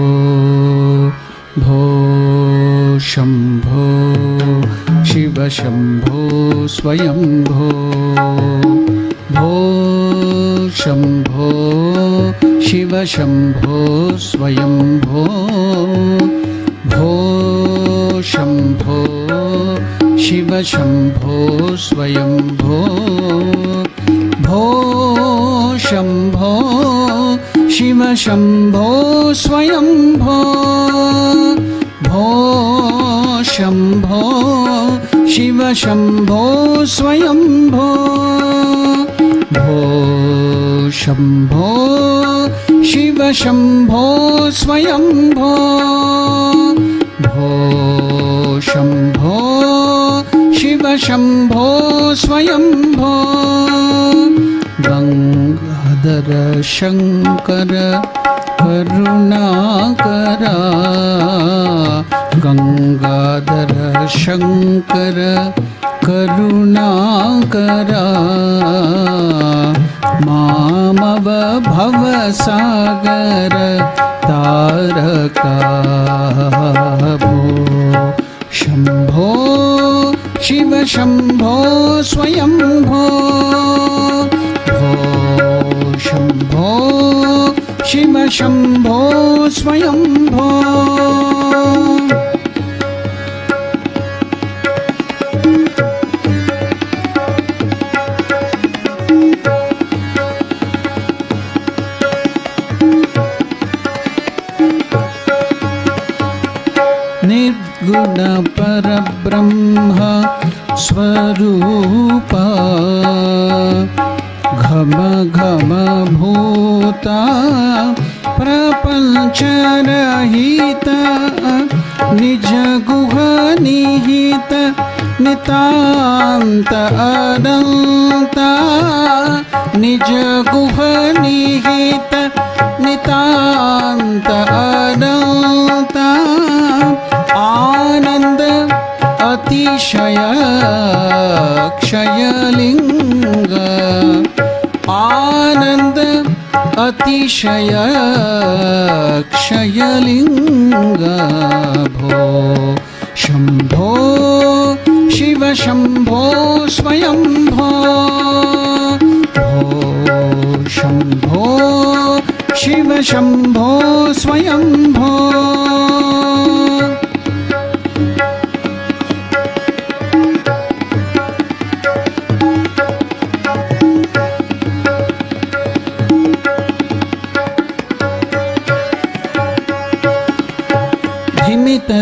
भो शंभो शिव शंभो स्वयंभो, भो शंभो शिव शंभो स्वयंभो, भो शंभो शिव शंभो स्वयंभो, भो शंभो शिव शंभो स्वयंभो, भो शंभो शिव शंभो स्वयंभो, भो शंभो शिव शंभो स्वयंभो, भो शंभो शिव शंभो स्वयंभो, गंगाधर शंकर करुणाकरा, गंगाधर शंकर करुणाकरा, माम भवसागर तारका भो शम्भो शिव शम्भो स्वयंभो भो शम्भो शिव शम्भो स्वयंभो निर्गुण परब्रह्म स्वरूपा घम घम भूता प्रपंच रहित निज गुह निहित नितांत अनंता निज गुह निहित नितांत अनंता आनंद अतिशय क्षयलिंग आनंद अतिशय क्षयलिंग भो शम्भो शिव शम्भो स्वयंभो भो शम्भो शिव शम्भो स्वयंभो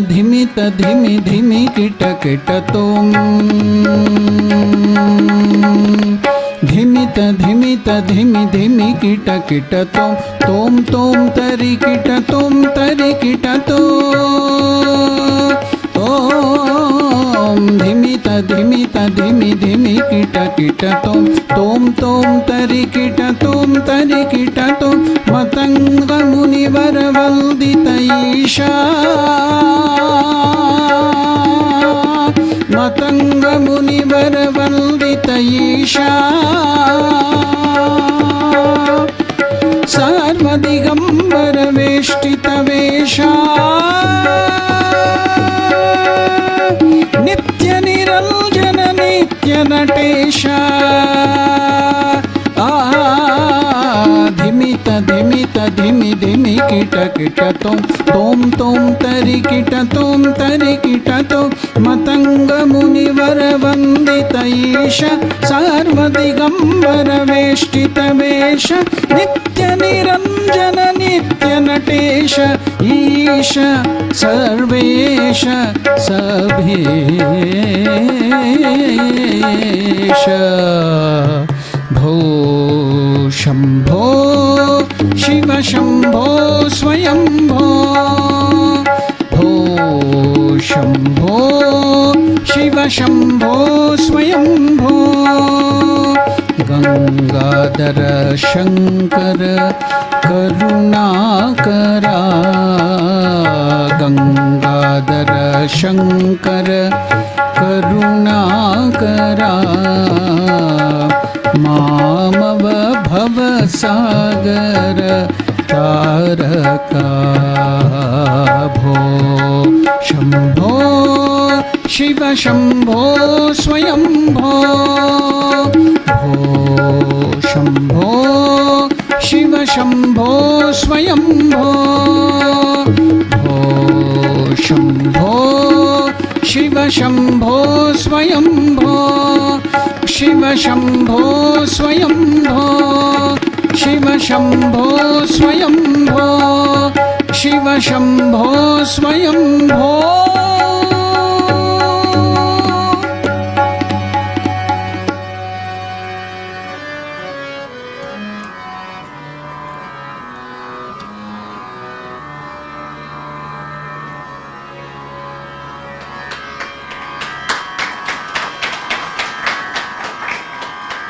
धिमित धिमि धिमि किट किट तुम धिमित धिमित धिमि धिमि किट किट तुम तरि किट तो ओम धिमित धिमित धिमि धिमि किट तुम तरि किट तो मतंग मुनिवर वंदित ईशा मतंग मुनिवर वंदित ईशा सर्वदिगंबर वेष्टित वेशा नित्य निरंजन नित्य नटेशा धिमित धिमित धिमि धिमि किट तुम तरि किट तो मतंग मुनिवर वंदित ईश सर्वदिगंबर वेष्टित वेश नित्य निरंजन नित्य नटेश ईश सर्वेश सभेश भो शम्भो शिव शम्भो स्वयंभो भो शम्भो शिव शम्भो स्वयंभो गंगाधर शंकर करुणाकरा गंगाधर शंकर करुणाकरा मामव भवसागर तारका भो शम्भो शिव शम्भो स्वयंभो भो शम्भो शिव शम्भो स्वयंभो भो Shambho Shiv Shambho Swayambho Shiv Shambho Swayambho Shiv Shambho Swayambho Shiv Shambho Swayambho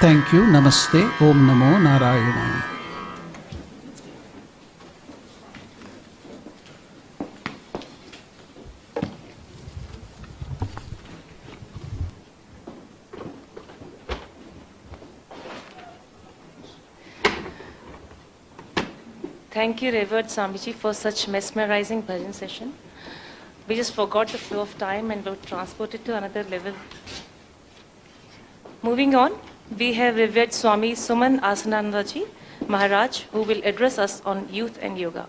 Thank you. Namaste. Om Namo Narayana. Thank you, Revered Swamiji, for such mesmerizing bhajan session. We just forgot the flow of time and were transported to another level. Moving on, we have Revered Swami Suman Asanandaji Maharaj, who will address us on youth and yoga.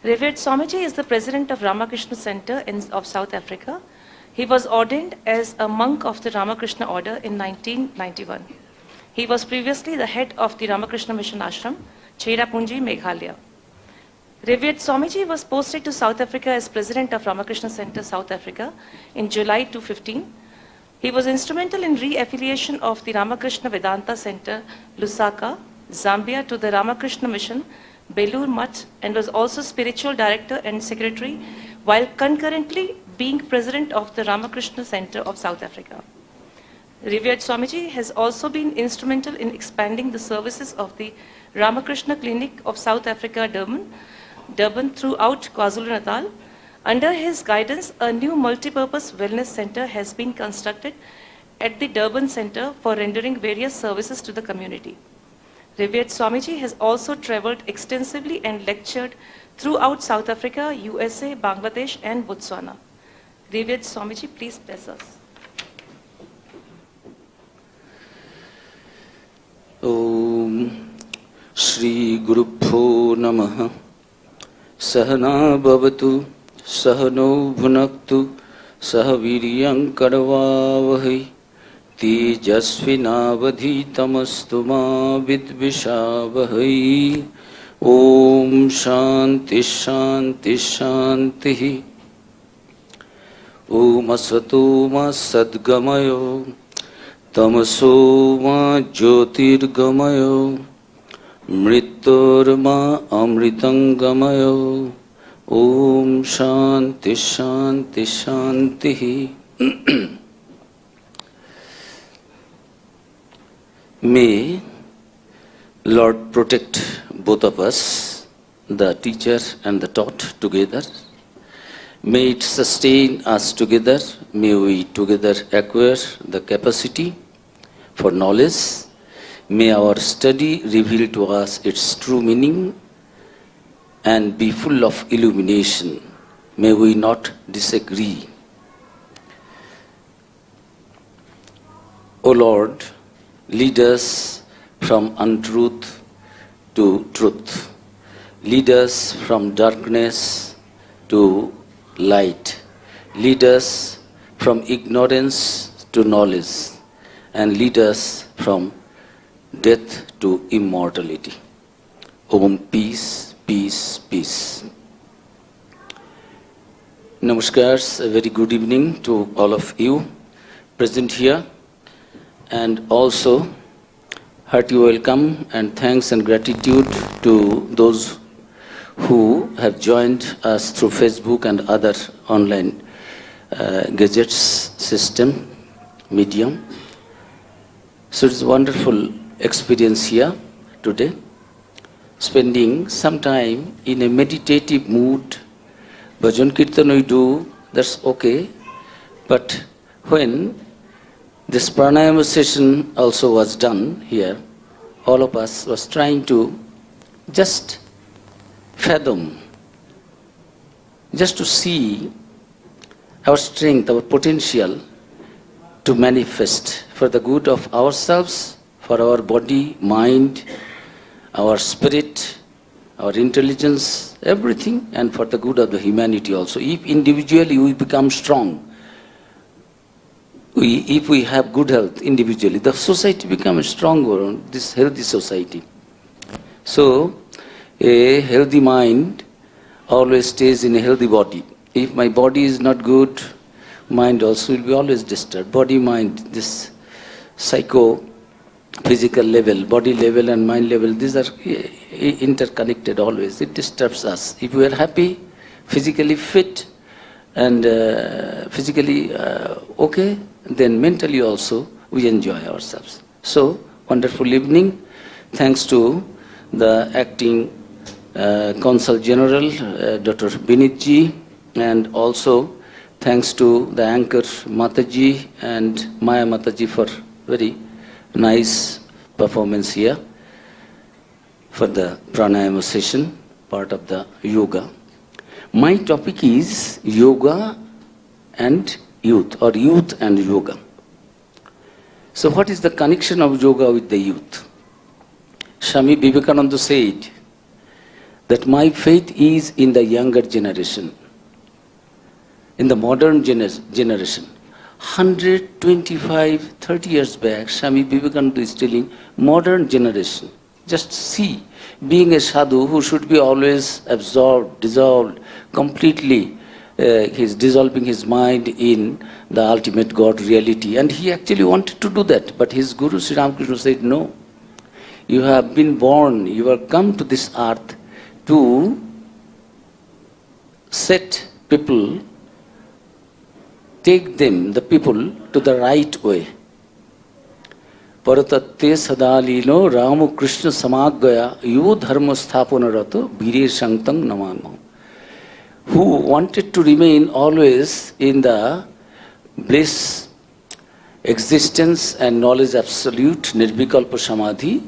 Revered Swamiji is the president of Ramakrishna Center of South Africa. He was ordained as a monk of the Ramakrishna Order in 1991. He was previously the head of the Ramakrishna Mission Ashram, Cherrapunji, Meghalaya. Revered Swamiji was posted to South Africa as president of Ramakrishna Center, South Africa in July 2015. He was instrumental in re-affiliation of the Ramakrishna Vedanta Center, Lusaka, Zambia to the Ramakrishna Mission, Belur Mutt, and was also spiritual director and secretary while concurrently being president of the Ramakrishna Center of South Africa. Revered Swamiji has also been instrumental in expanding the services of the Ramakrishna Clinic of South Africa, Durban throughout KwaZulu-Natal. Under his guidance, a new multipurpose wellness center has been constructed at the Durban Center for rendering various services to the community. Revered Swamiji has also traveled extensively and lectured throughout South Africa, USA, Bangladesh, and Botswana. Revered Swamiji, please bless us. Om Shri Gurubhyo Namaha Sahana Bhavatu Sahano Bhunaktu Sahaviryam Karavavahai Tejasvinavadhitamastu ma vidvishavahai. Om Shanti Shanti Shanti. Om Asato ma Sadgamayo Tamaso ma Jyotirgamayo Mritur ma Amritangamayo. Om Shanti Shanti Shanti. May Lord protect both of us, the teacher and the taught together. May it sustain us together. May we together acquire the capacity for knowledge. May our study reveal to us its true meaning and be full of illumination. May we not disagree. O Lord, lead us from untruth to truth. Lead us from darkness to light. Lead us from ignorance to knowledge. And lead us from death to immortality. Om peace, peace, peace. Namaskars, a very good evening to all of you present here. And also, hearty welcome and thanks and gratitude to those who have joined us through Facebook and other online gadgets system, medium. So it's a wonderful experience here today, spending some time in a meditative mood. Bhajan Kirtan we do, that's okay, but when this pranayama session also was done here, all of us was trying to just fathom, just to see our strength, our potential to manifest for the good of ourselves, for our body, mind, our spirit, our intelligence, everything, and for the good of the humanity also. If individually we become strong, if we have good health individually, the society becomes stronger, this healthy society. So, a healthy mind always stays in a healthy body. If my body is not good, mind also will be always disturbed. Body, mind, this psycho-physical level, body level and mind level, these are interconnected always. It disturbs us. If we are happy, physically fit, and physically okay, then mentally also we enjoy ourselves. So, wonderful evening. Thanks to the acting Consul General, Dr. Binitji, and also thanks to the anchor Mataji and Maya Mataji for very nice performance here. for the pranayama session, part of the yoga. My topic is yoga and youth, or youth and yoga. So what is the connection of yoga with the youth? Swami Vivekananda said that my faith is in the younger generation, in the modern generation. 125, 30 years back, Swami Vivekananda is telling modern generation. Just see, being a sadhu who should be always absorbed, dissolved, completely, he's dissolving his mind in the ultimate God reality. And he actually wanted to do that. But his Guru Sri Ramakrishna said, no, you have been born, you have come to this earth to set people, take them, the people, to the right way. Paratatte sadalino Rama Krishna samagaya yu dharma sthapanarato bire shanktang namamo. Who wanted to remain always in the bliss, existence and knowledge absolute, nirvikalpa samadhi,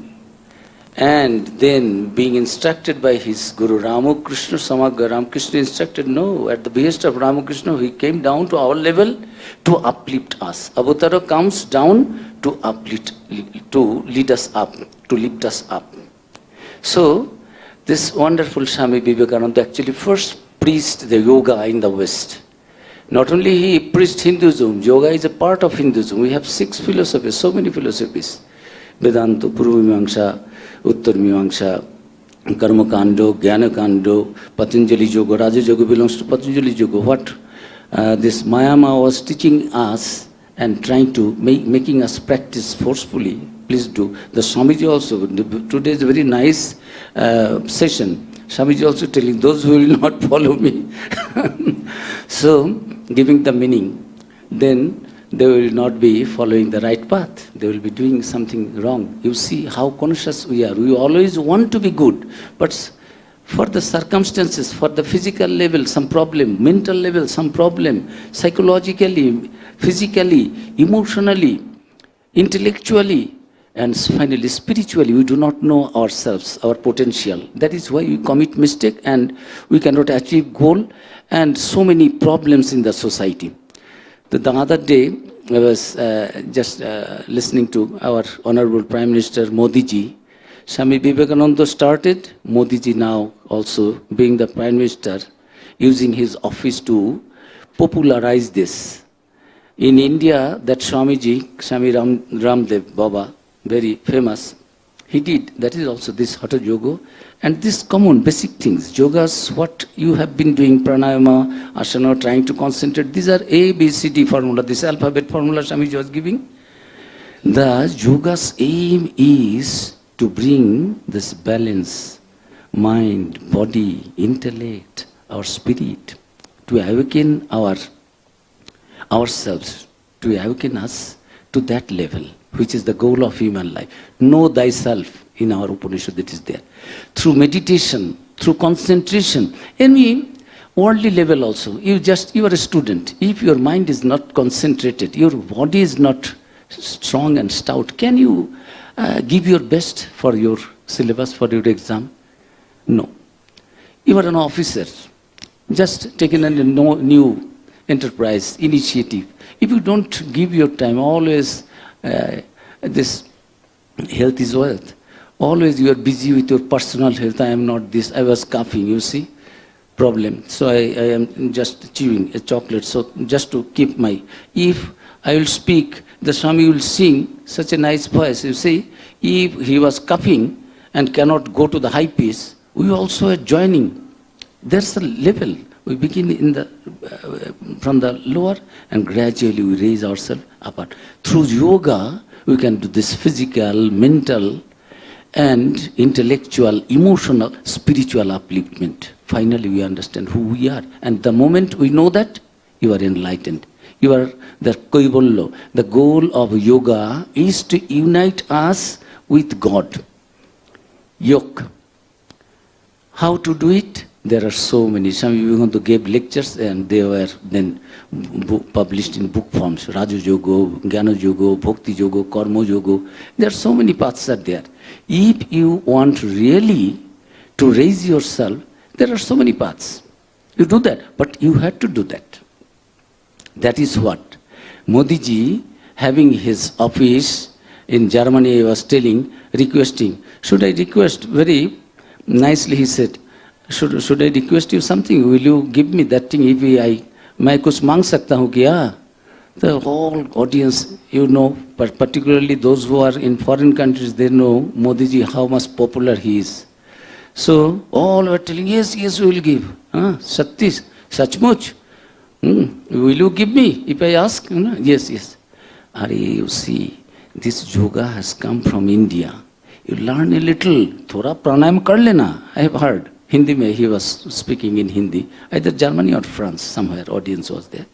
and then being instructed by his Guru Ramakrishna Samagya. Ramakrishna instructed, no, at the behest of Ramakrishna, he came down to our level to uplift us. Avatara comes down to uplift, to lead us up, to lift us up. So, this wonderful Swami Vivekananda actually first preached the yoga in the West. Not only he preached Hinduism, yoga is a part of Hinduism. We have 6 philosophies, so many philosophies. Vedanta, Purva-mīmaṁsa, Uttar-mīmaṁsa, Karma-kando, Jnana-kando, Patanjali Yoga, Raja Yoga belongs to Patanjali Yoga. What this Mayama was teaching us and trying to making us practice forcefully, please do. The Swamiji also, today is a very nice session. Swamiji also telling those who will not follow me. So, giving the meaning, then they will not be following the right path. They will be doing something wrong. You see how conscious we are. We always want to be good. But for the circumstances, for the physical level, some problem, mental level, some problem, psychologically, physically, emotionally, intellectually, and finally spiritually, we do not know ourselves, our potential. That is why we commit mistake and we cannot achieve goal, and so many problems in the society. The other day, I was just listening to our Honorable Prime Minister Modi ji. Swami Vivekananda started, Modi ji now also being the Prime Minister, using his office to popularize this. In India, that Swamiji, Swami Ramdev Baba, very famous, he did, that is also this Hatha Yoga, and this common basic things, yogas, what you have been doing, pranayama, asana, trying to concentrate, these are A, B, C, D formula, this alphabet formula Swamiji was giving. The yoga's aim is to bring this balance, mind, body, intellect, our spirit, to awaken ourselves, to awaken us to that level, which is the goal of human life. Know thyself, in our Upanishad it is there. Through meditation, through concentration, any worldly level also, you are a student. If your mind is not concentrated, your body is not strong and stout, can you give your best for your syllabus, for your exam? No. You are an officer, just taken a new enterprise, initiative. If you don't give your time, always this health is wealth. Always you are busy with your personal health. I am not this. I was coughing, you see. Problem. So I am just chewing a chocolate. So just to keep my... If I will speak, the Swami will sing such a nice voice. You see, if he was coughing and cannot go to the high pitch, we also are joining. There's a level. We begin in the from the lower and gradually we raise ourselves upward. Through yoga, we can do this physical, mental, and intellectual, emotional, spiritual upliftment. Finally, we understand who we are. And the moment we know that, you are enlightened. You are the Kaivalya. The goal of yoga is to unite us with God. Yoga. How to do it? There are so many. Some of you want to give lectures and they were then published in book forms. Raja Yoga, Jnana Yoga, Bhakti Yoga, Karma Yoga. There are so many paths are there. If you want really to raise yourself, there are so many paths. You do that, but you have to do that. That is what Modi ji, having his office in Germany, was telling, requesting. Should I request? Very nicely he said, should I request you something? Will you give me that thing if मैं कुछ मांग सकता हूँ क्या? The whole audience, you know, but particularly those who are in foreign countries, they know Modi ji, how much popular he is. So all were telling, yes, yes, we will give. Satish, Sachmuch. Will you give me if I ask? Yes, yes. Are you see, this yoga has come from India. You learn a little. Thoda pranayam kar lena. I have heard. Hindi mein he was speaking in Hindi. Either Germany or France, somewhere audience was there.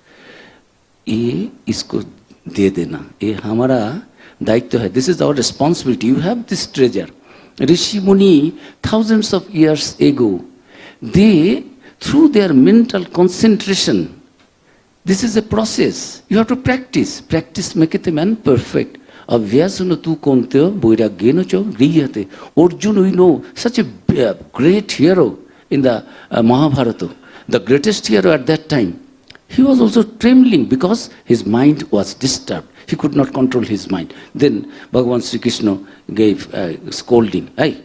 ये इसको दे देना, ये हमारा दायित्व है. This is our responsibility. You have this treasure. Rishi Muni, thousands of years ago, they, through their mental concentration, this is a process. You have to practice. Practice maketh a man perfect. Avyasana tu kontyo boiragyeno cho griyate. Arjuna, we know, such a great hero in the Mahabharata, the greatest hero at that time. He was also trembling because his mind was disturbed. He could not control his mind. Then Bhagavan Sri Krishna gave a scolding. Hey,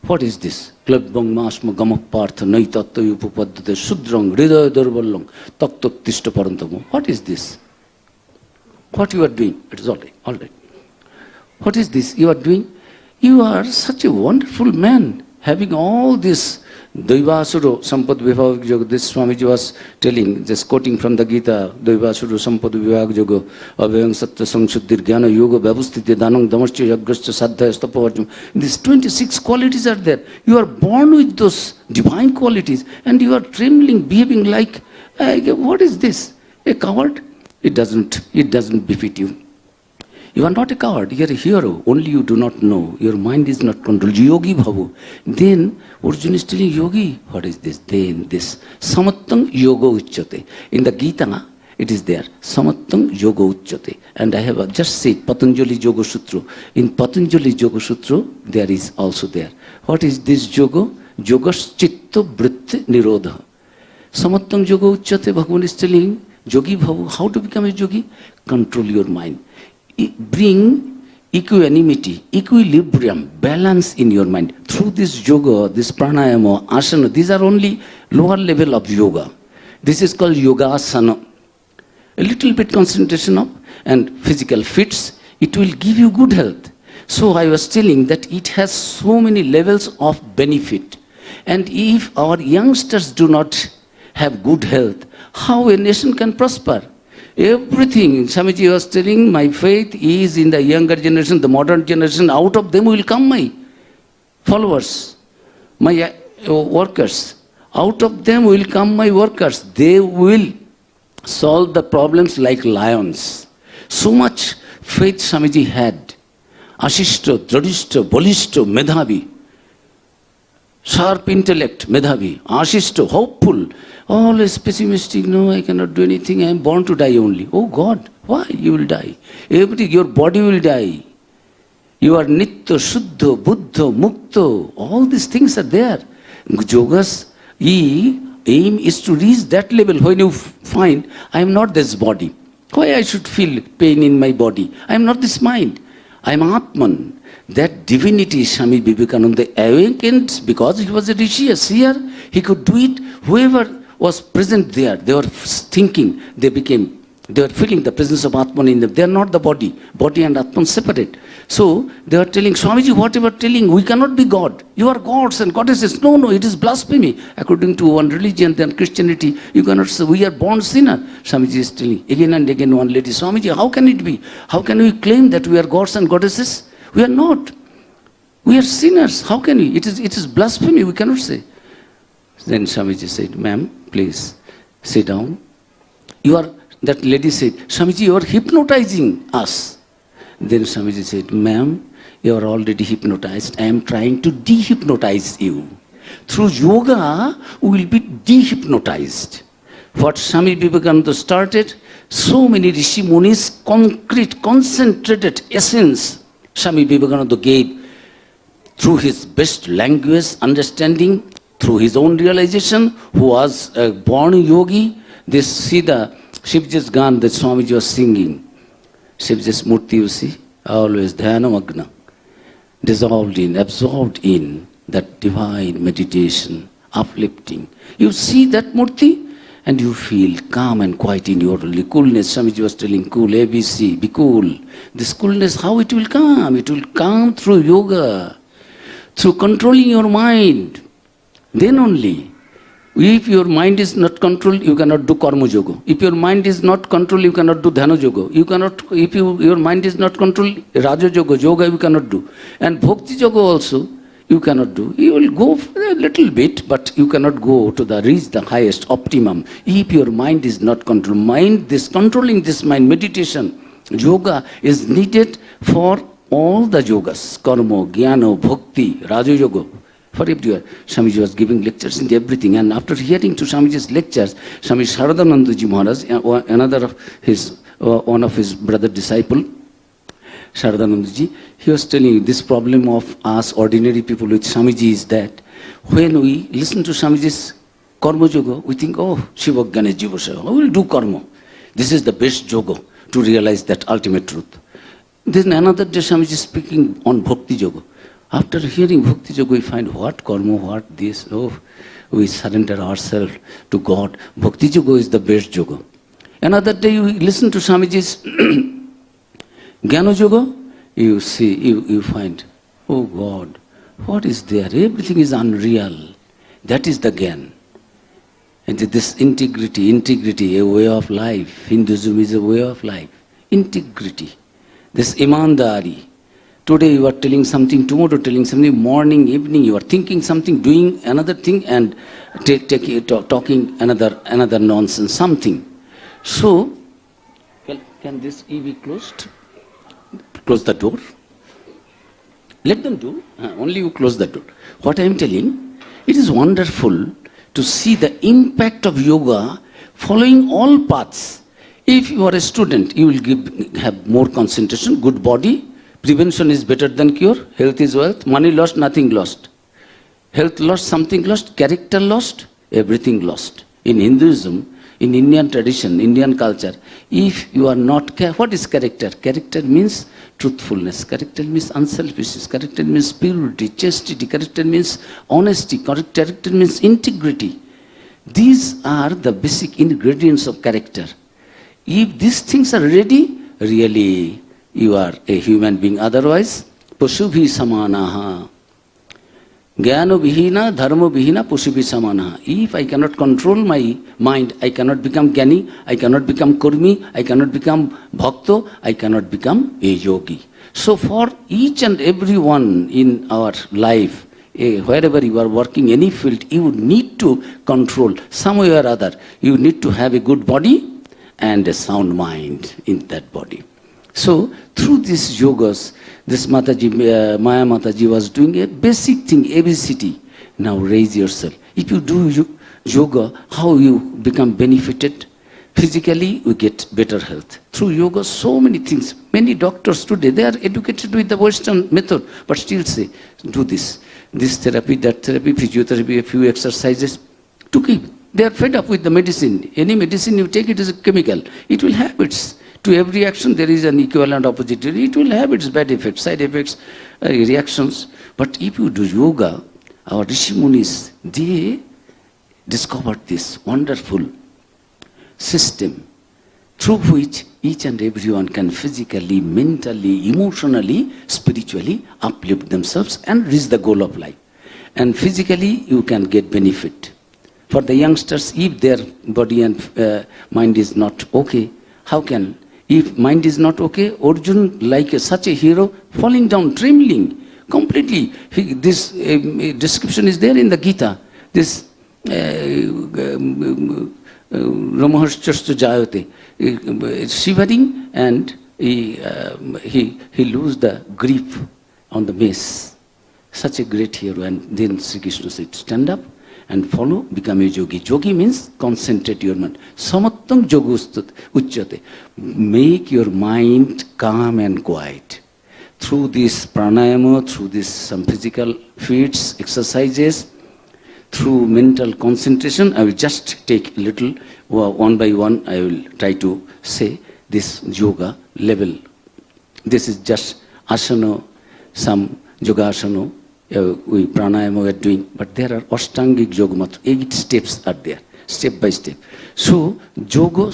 what is this? Klabvang masma gamak partha naitatta upapaddate sudrang hridaya durvallang taktottishta parantamo. What is this? What you are doing? It is all right, all right. What is this you are doing? You are such a wonderful man, having all this Daivasuro Sampad Vivag Yoga. This Swamiji was telling, just quoting from the Gita, Daivasuro Sampad Vivag Yoga, Avayang Satya Sangshuddhir Jnana Yoga Bhavustiti Danang Damascha Yagrascha Sadhya Stapavarjam. These 26 qualities are there. You are born with those divine qualities and you are trembling, behaving like, what is this? A coward? It doesn't befit you. You are not a coward, you are a hero, only you do not know. Your mind is not controlled. Yogi Bhavu. Then Arjuna is telling Yogi, what is this? Then this Samattang Yoga Uchyate. In the Gita, it is there. Samattang Yoga Uchyate. And I have just said Patanjali Yoga Sutra. In Patanjali Yoga Sutra, there is also there. What is this yoga? Yogas Chitta Vritti Nirodha. Samattang Yoga Uchyate, Bhagavan is telling Yogi Bhavu, how to become a yogi? Control your mind. Bring equanimity, equilibrium, balance in your mind. Through this yoga, this pranayama, asana, these are only lower level of yoga. This is called yogasana. A little bit concentration up and physical fits, it will give you good health. So I was telling that it has so many levels of benefit. And if our youngsters do not have good health, how a nation can prosper? Everything, Swamiji was telling, my faith is in the younger generation, the modern generation. Out of them will come my followers, my workers. Out of them will come my workers. They will solve the problems like lions. So much faith Swamiji had. Ashishta, Dradishta, Balishta, Medhavi. Sharp intellect, Medhavi. Ashishta, hopeful. Always pessimistic, no, I cannot do anything, I am born to die only. Oh God, why? You will die. Your body will die. You are Nitya, Shuddha, Buddha, Mukta. All these things are there. Yoga's aim is to reach that level when you find, I am not this body. Why I should feel pain in my body? I am not this mind. I am Atman. That divinity, Swami Vivekananda awakened because he was a rishi, a seer. He could do it. Whoever was present there, they were thinking, they were feeling the presence of Atman in them. They are not the body. Body and Atman separate. So they are telling, Swamiji, whatever telling, we cannot be God. You are gods and goddesses. No, it is blasphemy. According to one religion, then Christianity, you cannot say, we are born sinner. Swamiji is telling, again and again one lady, Swamiji, how can it be? How can we claim that we are gods and goddesses? We are not. We are sinners. How can we? It is blasphemy. We cannot say. Then Swamiji said, ma'am, please sit down. That lady said, Swamiji, you are hypnotizing us. Then Swamiji said, ma'am, you are already hypnotized. I am trying to dehypnotize you. Through yoga, we will be dehypnotized. What Swami Vivekananda started, so many Rishi Munis, concrete, concentrated essence Swami Vivekananda gave. through his best language understanding, through his own realization, who was a born yogi. This, see the Shivji's Gan that Swamiji was singing. Shivji's Murti, you see, always Dhyanamagna, dissolved in, absorbed in that divine meditation, uplifting. You see that Murti and you feel calm and quiet in your coolness. Swamiji was telling, cool, ABC, be cool. This coolness, how it will come? It will come through yoga, through controlling your mind. Then only. If your mind is not controlled, you cannot do karma yoga. If your mind is not controlled, you cannot do dhyana yoga. You cannot, if your mind is not controlled, raja yoga you cannot do. And bhakti yoga also, you cannot do. You will go for a little bit, but you cannot go to reach the highest optimum. If your mind is not controlled, controlling this mind, meditation, yoga is needed for all the yogas, karma, jnana, bhakti, raja yoga. For everywhere. Swamiji was giving lectures in everything, and after hearing to Swamiji's lectures, Swami Sharadanandaji Maharaj, one of his brother disciple, Sharadanandaji, he was telling this problem of us ordinary people with Swamiji is that when we listen to Swamiji's karma yoga, we think, oh, Shiva Ganesh Jiva, we will do karma. This is the best yoga to realize that ultimate truth. Then another day Swamiji is speaking on bhakti yoga. After hearing bhakti yoga, we find what karma, what this, oh, we surrender ourselves to God. Bhakti yoga is the best yoga. Another day you listen to Swamiji's Jnana yoga, you see, you find, oh God, what is there? Everything is unreal. That is the Jnana. And this integrity, a way of life. Hinduism is a way of life. Integrity. This imandari. Today you are telling something, tomorrow telling something, morning, evening, you are thinking something, doing another thing, and talking another nonsense, something. So, can this E be closed? Close the door. Let them do. Only you close the door. What I am telling, it is wonderful to see the impact of yoga following all paths. If you are a student, you will have more concentration, good body. Prevention is better than cure. Health is wealth. Money lost, nothing lost. Health lost, something lost. Character lost, everything lost. In Hinduism, in Indian tradition, Indian culture, if you are not, what is character? Character means truthfulness. Character means unselfishness. Character means purity, chastity. Character means honesty. Character means integrity. These are the basic ingredients of character. If these things are ready, really, you are a human being. Otherwise, Pusubhi samanaha. Jnana vihina, dharma vihina, pusubhi samanaha. If I cannot control my mind, I cannot become Jnani, I cannot become Kurmi, I cannot become Bhakto, I cannot become a yogi. So for each and every one in our life, wherever you are working, any field, you need to control some way or other. You need to have a good body and a sound mind in that body. So, through these yogas, this Mataji, Maya Mataji was doing a basic thing, ABCD. Now raise yourself. If you do yoga, how you become benefited? Physically, we get better health. Through yoga, so many things. Many doctors today, they are educated with the Western method, but still say, do this. This therapy, that therapy, physiotherapy, a few exercises to keep. They are fed up with the medicine. Any medicine you take, it is a chemical. It will have its. To every action, there is an equivalent opposite. It will have its bad effects, side effects, reactions. But if you do yoga, our Rishi Munis, they discovered this wonderful system through which each and everyone can physically, mentally, emotionally, spiritually uplift themselves and reach the goal of life. And physically, you can get benefit. For the youngsters, if their body and mind is not okay, how can? If mind is not okay, Arjun, like such a hero, falling down, trembling, completely. This description is there in the Gita. This Ramaharshchastu Jayate, shivering, and he lose the grip on the mace. Such a great hero. And then Sri Krishna said, stand up and follow, become a yogi. Yogi means concentrate your mind. Samattam yogustut uchyate. Make your mind calm and quiet. through this pranayama, through this some physical feats, exercises, through mental concentration. I will just take a little, one by one, I will try to say this yoga level. This is just asana, some yoga asana, we pranayama we are doing, but there are Ashtangic yoga matra, 8 steps are there, step by step. So, yoga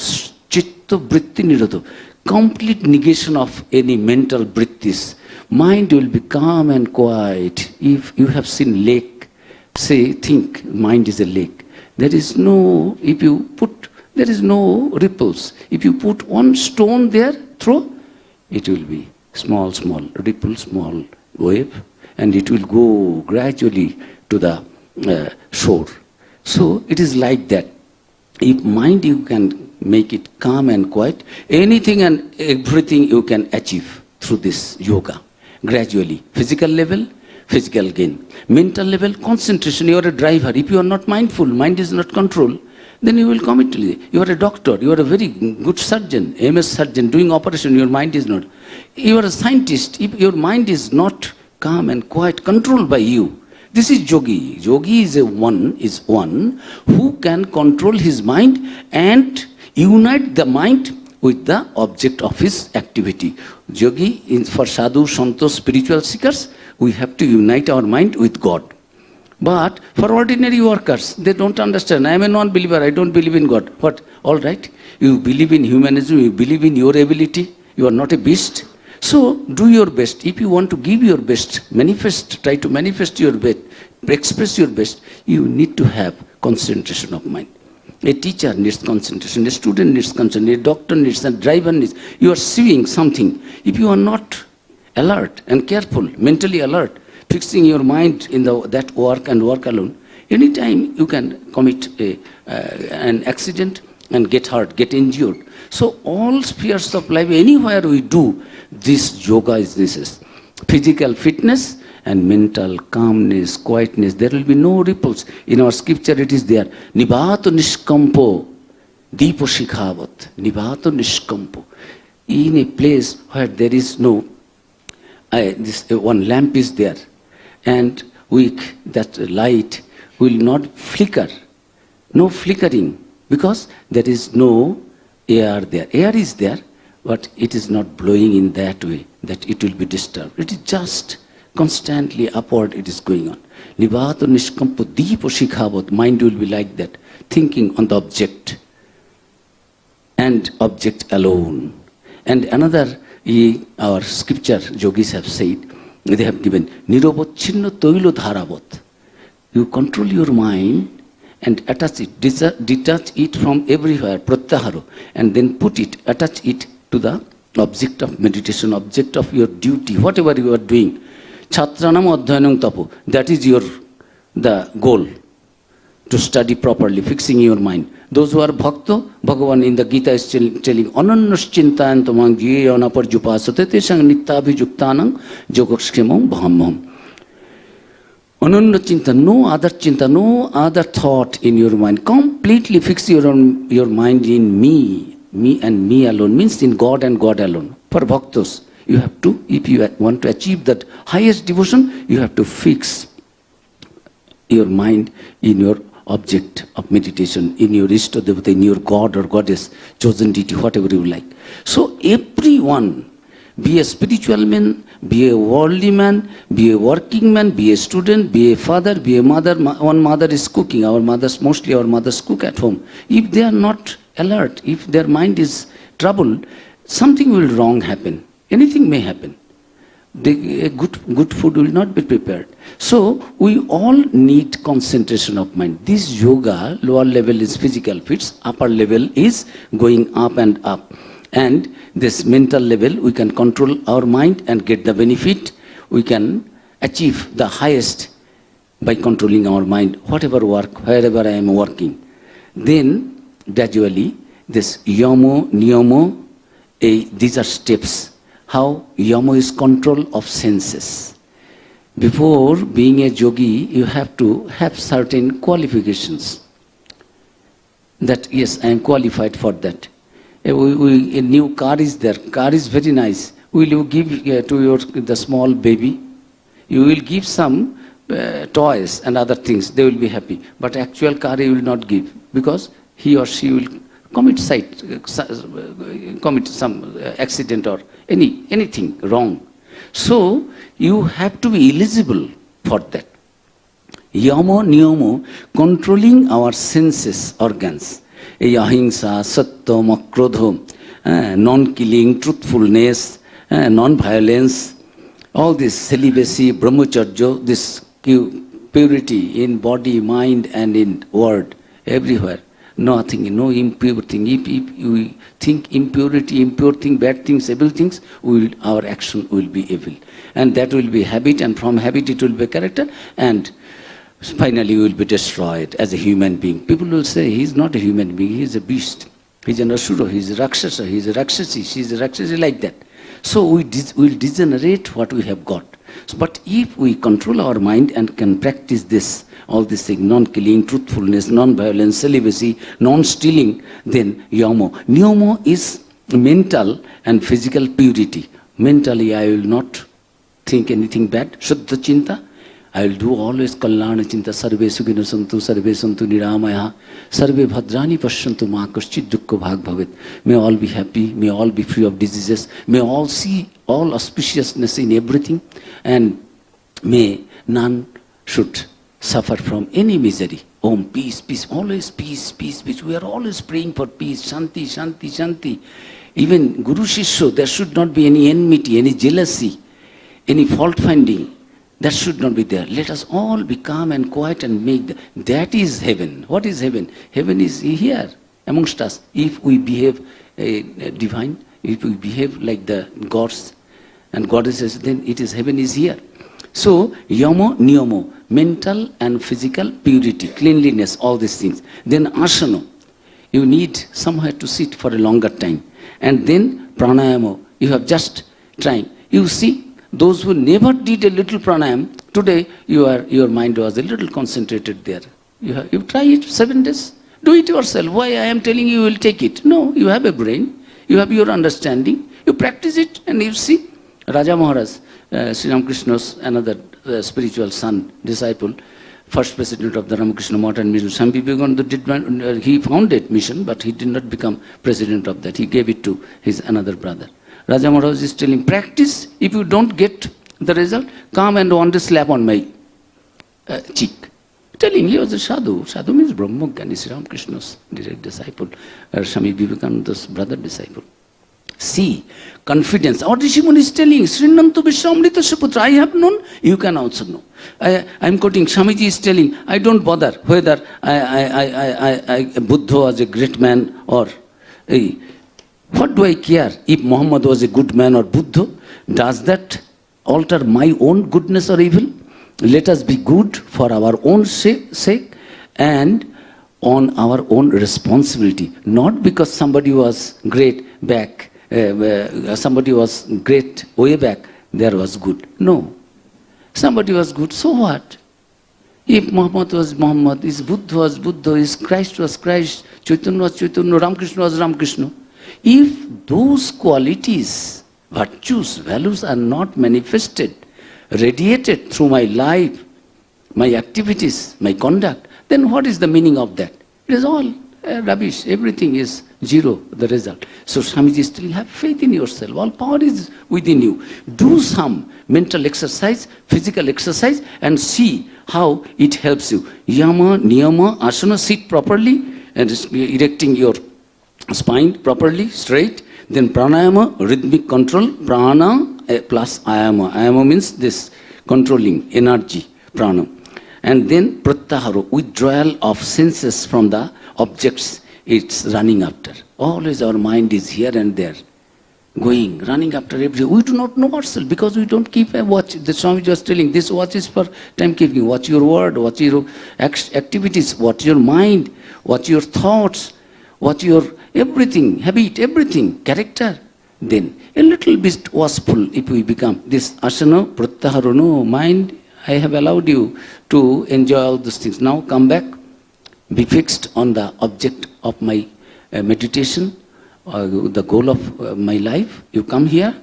chitta vritti nirodha, complete negation of any mental vrittis. Mind will be calm and quiet. If you have seen lake, say, think mind is a lake. There is no, there is no ripples. If you put one stone there, throw, it will be small ripple, small wave, and it will go gradually to the shore. So it is like that. If mind you can make it calm and quiet, anything and everything you can achieve through this yoga. Gradually, physical level, physical gain. Mental level, concentration. You are a driver. If you are not mindful, mind is not control, then you will commit to it. You are a doctor, you are a very good surgeon, MS surgeon, doing operation, your mind is not. You are a scientist, if your mind is not calm and quiet, controlled by you. This is yogi. Yogi is one who can control his mind and unite the mind with the object of his activity. Yogi, for sadhu, santo, spiritual seekers, we have to unite our mind with God. But for ordinary workers, they don't understand. I am a non-believer, I don't believe in God. What? All right, you believe in humanism, you believe in your ability, you are not a beast. So, do your best. If you want to give your best, manifest, try to manifest your best, express your best, you need to have concentration of mind. A teacher needs concentration, a student needs concentration, a doctor needs, a driver needs. You are seeing something. If you are not alert and careful, mentally alert, fixing your mind in that work and work alone, anytime you can commit an accident and get hurt, get injured. So all spheres of life, anywhere we do, this yoga is physical fitness and mental calmness, quietness. There will be no ripples. In our scripture it is there. Nibhato nishkampo, deepo shikhavat. Nibhato nishkampo. In a place where there is no, one lamp is there, and that light will not flicker, no flickering, because there is no air there. Air is there, but it is not blowing in that way that it will be disturbed. It is just constantly upward it is going on. Nibhato nishkampo deepo shikhavat. Mind will be like that, thinking on the object and object alone. And another, our scripture yogis have said, they have given nirobochinno toilo dharavat. You control your mind and attach it, detach it from everywhere, pratyaharo, and then put it, attach it to the object of meditation, object of your duty, whatever you are doing. Chhatranam adhyanam tapo, that is the goal, to study properly, fixing your mind. Those who are bhakta, Bhagavan in the Gita is telling, anannas chintayantamang jiyana parjupasate tesang nityabhijuktanang jogakshemam bhammam. Ananda chinta, no other chinta, no other thought in your mind. Completely fix your mind in me and me alone, means in God and God alone. For bhaktas, you have to, if you want to achieve that highest devotion, you have to fix your mind in your object of meditation, in your Ishta Devata, in your God or Goddess, chosen deity, whatever you like. So everyone, be a spiritual man, be a worldly man, be a working man, be a student, be a father, be a mother. One mother is cooking. Mostly our mothers cook at home. If they are not alert, if their mind is troubled, something will wrong happen. Anything may happen. Good food will not be prepared. So we all need concentration of mind. This yoga, lower level is physical fits, upper level is going up and up. And this mental level, we can control our mind and get the benefit. We can achieve the highest by controlling our mind, whatever work, wherever I am working. Then gradually this yamo, niyamo, these are steps. How yamo is control of senses. Before being a yogi, you have to have certain qualifications. That yes, I am qualified for that. A new car is there. Car is very nice. will you give to the small baby? You will give some toys and other things, they will be happy. But actual car you will not give, because he or she will commit some accident or anything wrong. So you have to be eligible for that. Yama niyama, controlling our senses, organs. Ahimsa, sattva, makrodha, non-killing, truthfulness, non-violence, all this celibacy, brahmacharya, this purity in body, mind and in word, everywhere. Nothing, no impure thing. If we think impurity, impure thing, bad things, evil things, our action will be evil. And that will be habit, and from habit it will be character, and finally we will be destroyed as a human being. People will say, he is not a human being, he is a beast. He is an asura, he is a rakshasa, he is a rakshasi, she is a rakshasi, like that. So we will degenerate what we have got. So, but if we control our mind and can practice this, all these things, non-killing, truthfulness, non-violence, celibacy, non-stealing, then yama. Niyama is mental and physical purity. Mentally I will not think anything bad. Shuddha chinta. I will do always Kalyana Chinta, Sarve Sugina Santu, Sarve Santu Niramaya, Sarve Bhadrani Pashantu Ma Kaschit Dukkha Bhag Bhavet. May all be happy, may all be free of diseases, may all see all auspiciousness in everything, and may none should suffer from any misery. Om, peace, peace, always peace, peace, peace. We are always praying for peace, Shanti, Shanti, Shanti. Even Guru Shishya, there should not be any enmity, any jealousy, any fault finding. That should not be there. Let us all be calm and quiet and make that is heaven. What is heaven? Heaven is here amongst us. If we behave divine, if we behave like the gods and goddesses, then it is heaven is here. So yama niyama, mental and physical purity, cleanliness, all these things. Then asana, you need somewhere to sit for a longer time. And then pranayama, you have just trying. You see, those who never did a little pranayam, today your mind was a little concentrated there. You try it 7 days. Do it yourself. Why I am telling you will take it? No, you have a brain. You have your understanding. You practice it and you see. Raja Maharaj, Sri Ramakrishna's another spiritual son, disciple, first president of the Ramakrishna Modern Mission. Some people he founded mission, but he did not become president of that. He gave it to his another brother. Raja Maharaj is telling, practice. If you don't get the result, come and one day slap on my cheek. Telling he was a sadhu. Sadhu means Brahmogyan, Sri Ramakrishna's direct disciple, Swami Vivekananda's brother disciple. See, confidence. Our Rishimon is telling, Srinantu Vishwamrita Suputra, I have known, you can also know. I am quoting, Swamiji is telling, I don't bother whether Buddha was a great man or what do I care if Muhammad was a good man or Buddha? Does that alter my own goodness or evil? Let us be good for our own sake and on our own responsibility. Not because somebody was great back, somebody was great way back, there was good. No. Somebody was good, so what? If Muhammad was Muhammad, if Buddha was Buddha, if Christ was Christ, Chaitanya was Chaitanya, Ramakrishna was Ramakrishna. If those qualities, virtues, values are not manifested, radiated through my life, my activities, my conduct, then what is the meaning of that? It is all rubbish. Everything is zero, the result. So Swamiji is telling, have faith in yourself. All power is within you. Do some mental exercise, physical exercise, and see how it helps you. Yama, niyama, asana, sit properly, and erecting your spine properly, straight. Then pranayama, rhythmic control, prana plus ayama. Ayama means this controlling energy, prana. And then pratyahara, withdrawal of senses from the objects it's running after. Always our mind is here and there, going, running after everything. We do not know ourselves because we don't keep a watch. The Swami was telling, this watch is for timekeeping. Watch your word, watch your activities, watch your mind, watch your thoughts, watch your everything, habit, everything, character. Then a little bit watchful if we become. This asana, pratyahara, no, mind, I have allowed you to enjoy all these things. Now come back, be fixed on the object of my meditation, the goal of my life. You come here,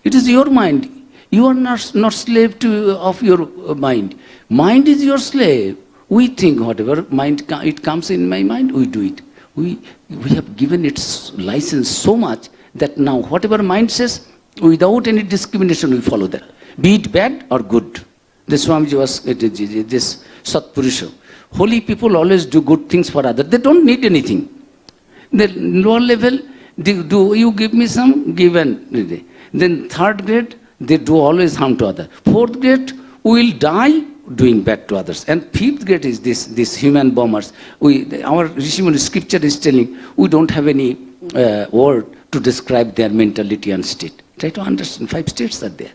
It is your mind. You are not slave of your mind. Mind is your slave. We think whatever it comes in my mind, we do it. We have given its license so much that now whatever mind says, without any discrimination, we follow that. Be it bad or good. The Swamiji was this Satpurusha. Holy people always do good things for others. They don't need anything. The lower level, do you give me some? Given. Then third grade, they do always harm to others. Fourth grade, we will die doing bad to others. And fifth grade is this human bombers. Our Rishimuni scripture is telling, we don't have any word to describe their mentality and state. Try to understand, 5 states are there.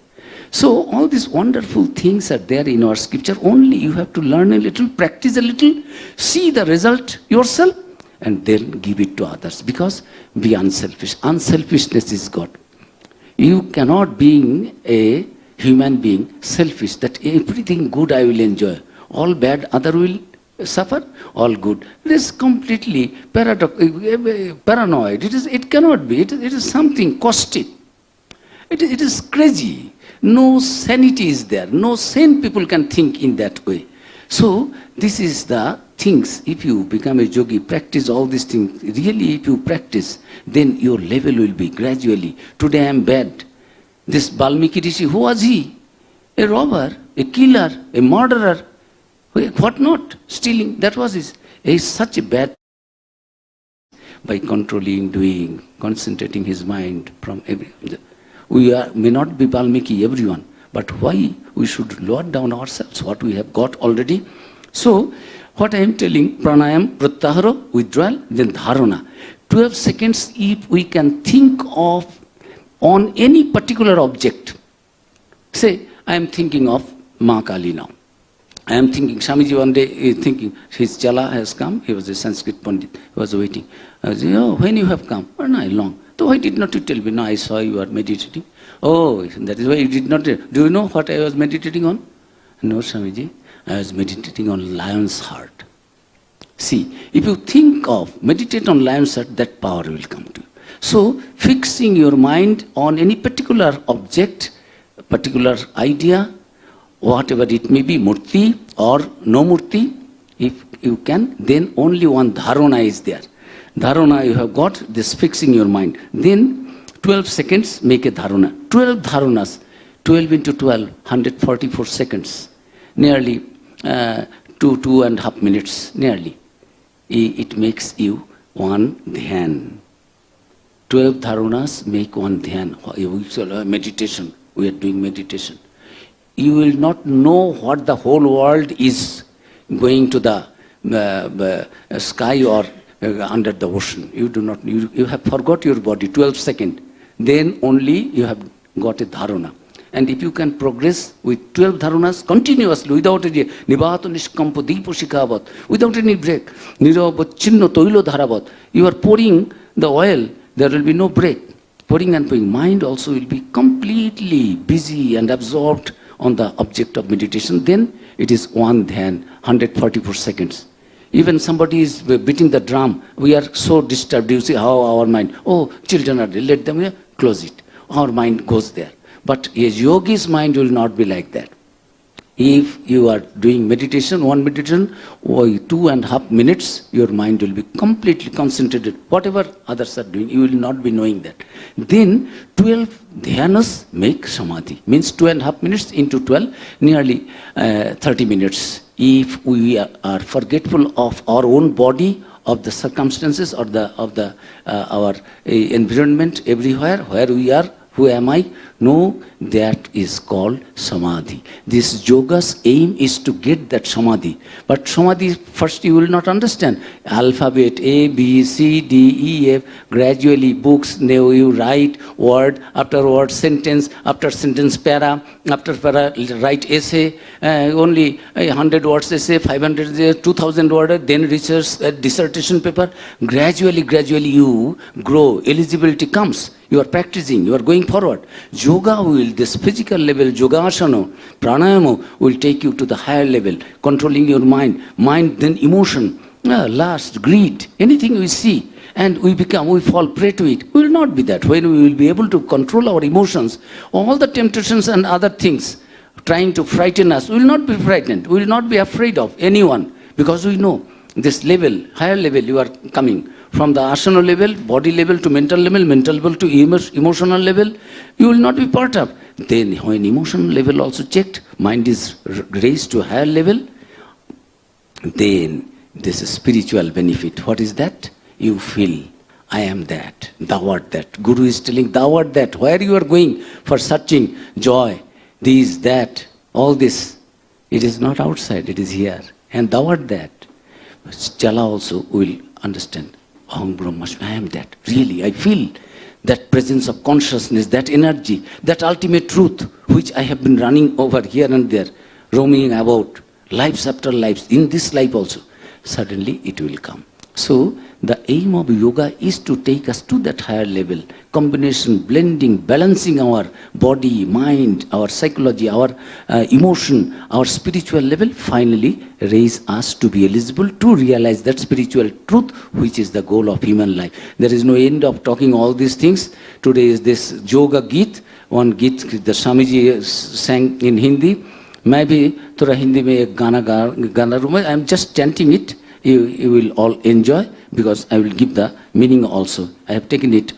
So all these wonderful things are there in our scripture. Only you have to learn a little, practice a little, see the result yourself, and then give it to others. Because be unselfish. Unselfishness is God. You cannot, being a human being, selfish, that everything good I will enjoy, all bad other will suffer, all good. It is completely paranoid. It cannot be. It is something caustic. It is crazy. No sanity is there. No sane people can think in that way. So this is the things. If you become a yogi, practice all these things. Really, if you practice, then your level will be gradually. Today I am bad. This Valmiki Rishi, who was he? A robber, a killer, a murderer. What not? Stealing. That was his. He is such a bad. By controlling, doing, concentrating his mind from everything. May not be Valmiki, everyone, but why we should lower down ourselves, what we have got already. So, what I am telling, pranayam, pratyahara, withdrawal, then dharana. 12 seconds if we can think of on any particular object. Say, I am thinking of Ma Kali now. I am thinking, Swamiji one day is thinking, his chala has come, he was a Sanskrit Pandit, he was waiting. I said, oh, when you have come? Oh, no, long. So why did not you tell me? No, I saw you are meditating. Oh, that is why you did not. Do you know what I was meditating on? No, Swamiji, I was meditating on lion's heart. See, if you think of, meditate on lion's heart, that power will come to you. So, fixing your mind on any particular object, particular idea, whatever it may be, murti or no murti, if you can, then only one dharana is there. Dharana you have got, this fixing your mind. Then 12 seconds, make a dharana. 12 dharanas, 12 into 12, 144 seconds. Nearly 2.5 minutes, nearly. It makes you one dhyan. 12 dharanas make one dhyan. Meditation, we are doing meditation. You will not know what the whole world is going to the sky or under the ocean. You do not, you have forgot your body, 12 seconds. Then only you have got a dharana. And if you can progress with 12 dharanas continuously, without any nivato nishkampo deepo shikavat, without any break, niravavat chinno toilo dharavat, you are pouring the oil, there will be no break. Pouring and pouring. Mind also will be completely busy and absorbed on the object of meditation. Then it is one dhyan, 144 seconds. Even somebody is beating the drum, we are so disturbed. You see how our mind, oh, children are there, let them close it. Our mind goes there. But a yogi's mind will not be like that. If you are doing meditation, one meditation, 2.5 minutes, your mind will be completely concentrated. Whatever others are doing, you will not be knowing that. Then 12 dhyanas make samadhi. Means 2.5 minutes into 12, nearly 30 minutes. If we are forgetful of our own body, of the circumstances, or our environment everywhere, where we are, who am I? No, that is called samadhi. This yoga's aim is to get that samadhi. But samadhi, first you will not understand. Alphabet, A, B, C, D, E, F, gradually books, now you write word after word, sentence after sentence, para after para, write essay, only 100 words essay, 500, 2000 word, then research, dissertation paper. Gradually you grow, eligibility comes. You are practicing, you are going forward. Yoga will, this physical level, yogasana, pranayama will take you to the higher level, controlling your mind, then emotion, lust, greed, anything we see, and we fall prey to it. We will not be that. When we will be able to control our emotions, all the temptations and other things trying to frighten us, we will not be frightened. We will not be afraid of anyone, because we know this level, higher level you are coming. From the asana level, body level to mental level to emotional level, you will not be part of. Then when emotional level also checked, mind is raised to a higher level, then this is spiritual benefit. What is that? You feel, I am that, thou art that. Guru is telling, thou art that. Where you are going for searching joy, this, that, all this, it is not outside, it is here. And thou art that. Chala also will understand. Aham Brahmasmi, I am that. Really, I feel that presence of consciousness, that energy, that ultimate truth, which I have been running over here and there, roaming about, lives after lives, in this life also. Suddenly it will come. So, the aim of yoga is to take us to that higher level. Combination, blending, balancing our body, mind, our psychology, our emotion, our spiritual level, finally raise us to be eligible to realize that spiritual truth, which is the goal of human life. There is no end of talking all these things. Today is this Yoga Geet, one Geet the Swamiji sang in Hindi. Maybe थोड़ा हिंदी में एक गाना room है. I am just chanting it. You will all enjoy, because I will give the meaning also. I have taken it.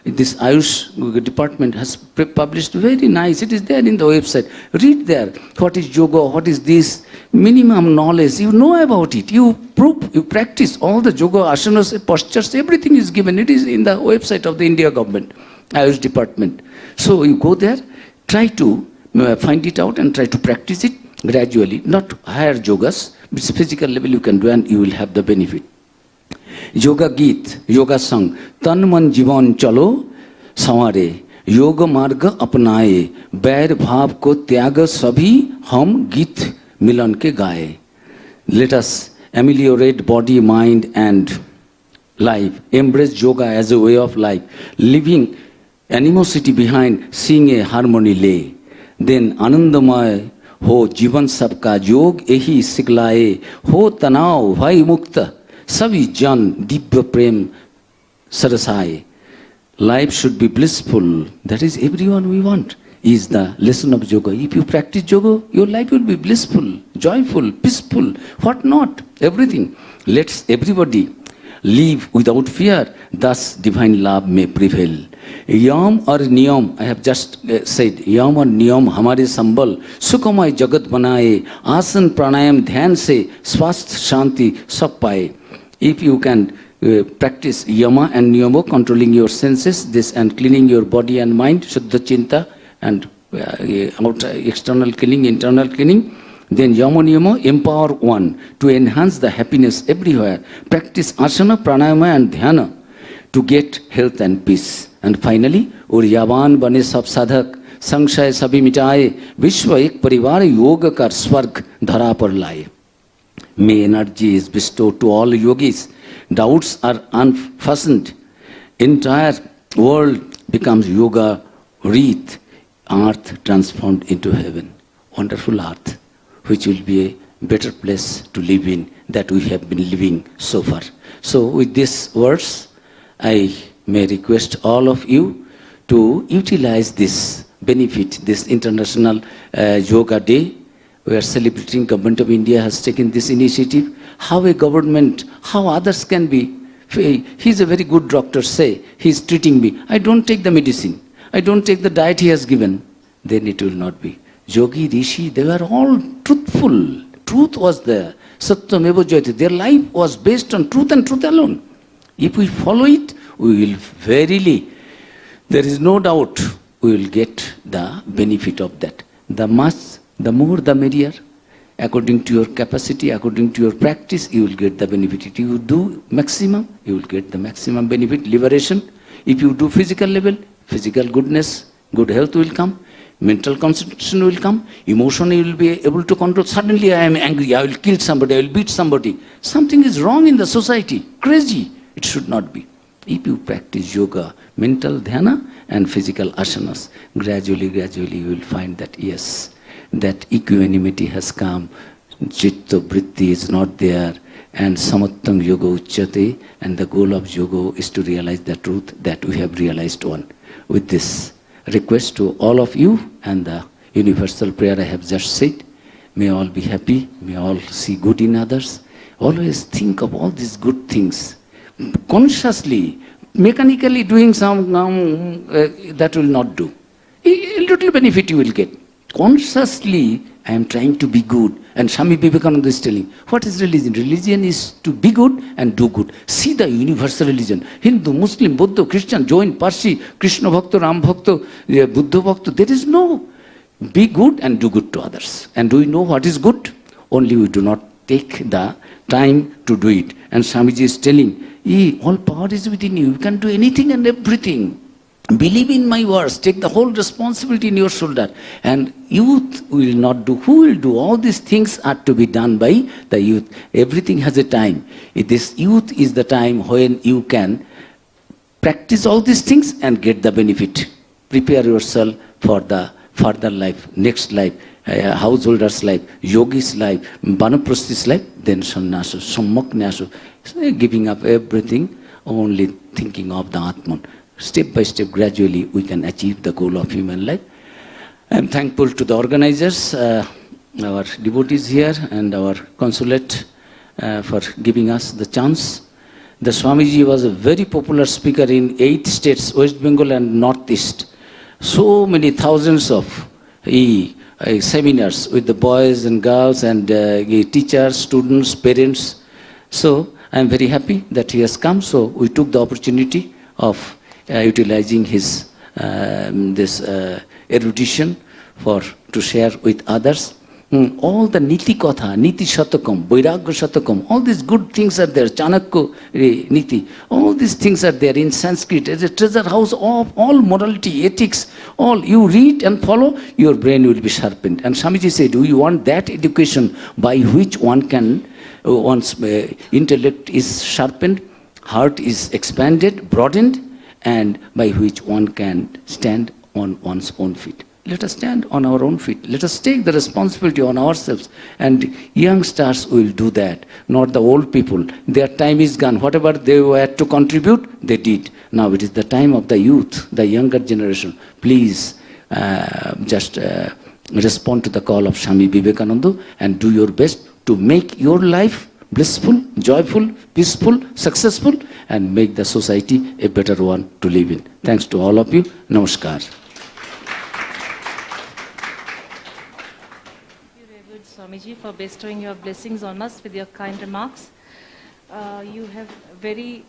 This Ayush department has published very nice. It is there in the website. Read there. What is yoga? What is this? Minimum knowledge. You know about it. You practice all the yoga, asanas, postures. Everything is given. It is in the website of the India government, Ayush department. So you go there, try to find it out and try to practice it gradually. Not higher yogas. It's physical level you can do and you will have the benefit. Yoga Geet, Yoga Song. Tan man jivan chalo samare. Yoga marga apnaye. Bair bhav ko tyaga sabhi hum geet milan ke gaye. Let us ameliorate body, mind and life. Embrace yoga as a way of life. Leaving animosity behind, seeing a harmony lay. Then Anandamaya हो जीवन सबका योग यही सिखलाए हो तनाव भय मुक्त सभी जन दिव्य प्रेम सरसाए. Life should be blissful. That is everyone we want. Is the lesson of yoga. If you practice yoga, your life will be blissful, joyful, peaceful. What not? Everything. Let's everybody live without fear. Thus divine love may prevail. Yam or niyam, I have just said, yam or niyam hamare sambal, sukamay jagat banaye, asan pranayam dhyan se, swasth shanti sab paye. If you can practice yama and niyama, controlling your senses, this and cleaning your body and mind, shuddha chinta and external cleaning, internal cleaning, then yama niyama empower one to enhance the happiness everywhere. Practice asana, pranayama and dhyana to get health and peace. And finally, Uryavan bane sab sadhak, sangshay sabhi mitaye, vishwa ek parivar yoga kar swarg dhara par laye. May energy is bestowed to all yogis. Doubts are unfastened. Entire world becomes yoga wreath. Earth transformed into heaven. Wonderful earth, which will be a better place to live in that we have been living so far. So with these words, I may request all of you to utilize this benefit, this International Yoga Day. We are celebrating, Government of India has taken this initiative. How a government, how others can be. He's a very good doctor, say, he's treating me. I don't take the medicine. I don't take the diet he has given. Then it will not be. Yogi, Rishi, they were all truthful. Truth was there. Satyam eva jayate. Their life was based on truth and truth alone. If we follow it, we will verily, there is no doubt, we will get the benefit of that. The more the merrier. According to your capacity, according to your practice, you will get the benefit. If you do maximum, you will get the maximum benefit, liberation. If you do physical level, physical goodness, good health will come. Mental concentration will come. Emotion you will be able to control. Suddenly I am angry, I will kill somebody, I will beat somebody. Something is wrong in the society. Crazy. It should not be. If you practice yoga, mental dhyana and physical asanas, gradually you will find that yes, that equanimity has come, chitta vritti is not there, and samattam yoga uchyate, and the goal of yoga is to realize the truth that we have realized one. With this request to all of you and the universal prayer I have just said, may all be happy, may all see good in others. Always think of all these good things. Consciously, mechanically doing some, that will not do. A little benefit you will get. Consciously, I am trying to be good. And Swami Vivekananda is telling, what is religion? Religion is to be good and do good. See the universal religion. Hindu, Muslim, Buddha, Christian, Jain, Parsi, Krishna Bhakta, Ram Bhakta, Buddha Bhakta. There is no be good and do good to others. And do we know what is good? Only we do not take the time to do it. And Swamiji is telling, all power is within you. You can do anything and everything. Believe in my words. Take the whole responsibility in your shoulder. And youth will not do. Who will do? All these things are to be done by the youth. Everything has a time. This youth is the time when you can practice all these things and get the benefit. Prepare yourself for the further life, next life, householder's life, yogi's life, vanaprasthi's life, then sannyasa, sammak nyasa. So giving up everything, only thinking of the Atman. Step by step, gradually, we can achieve the goal of human life. I am thankful to the organizers, our devotees here, and our consulate for giving us the chance. The Swamiji was a very popular speaker in 8 states, West Bengal and Northeast. So many thousands of seminars with the boys and girls and teachers, students, parents. So I am very happy that he has come. So we took the opportunity of utilizing his this erudition to share with others. All the niti kotha, niti shatakam, vairagya shatakam, all these good things are there. Chanakya niti, all these things are there in Sanskrit as a treasure house of all morality, ethics. All you read and follow, your brain will be sharpened. And Swamiji said, do you want that education by which one can, one's intellect is sharpened, heart is expanded, broadened, and by which one can stand on one's own feet. Let us stand on our own feet. Let us take the responsibility on ourselves. And youngsters will do that, not the old people. Their time is gone. Whatever they were to contribute, they did. Now it is the time of the youth, the younger generation. Please just respond to the call of Swami Vivekananda and do your best to make your life blissful, joyful, peaceful, successful, and make the society a better one to live in. Thanks to all of you. Namaskar. Swamiji, for bestowing your blessings on us with your kind remarks. You have very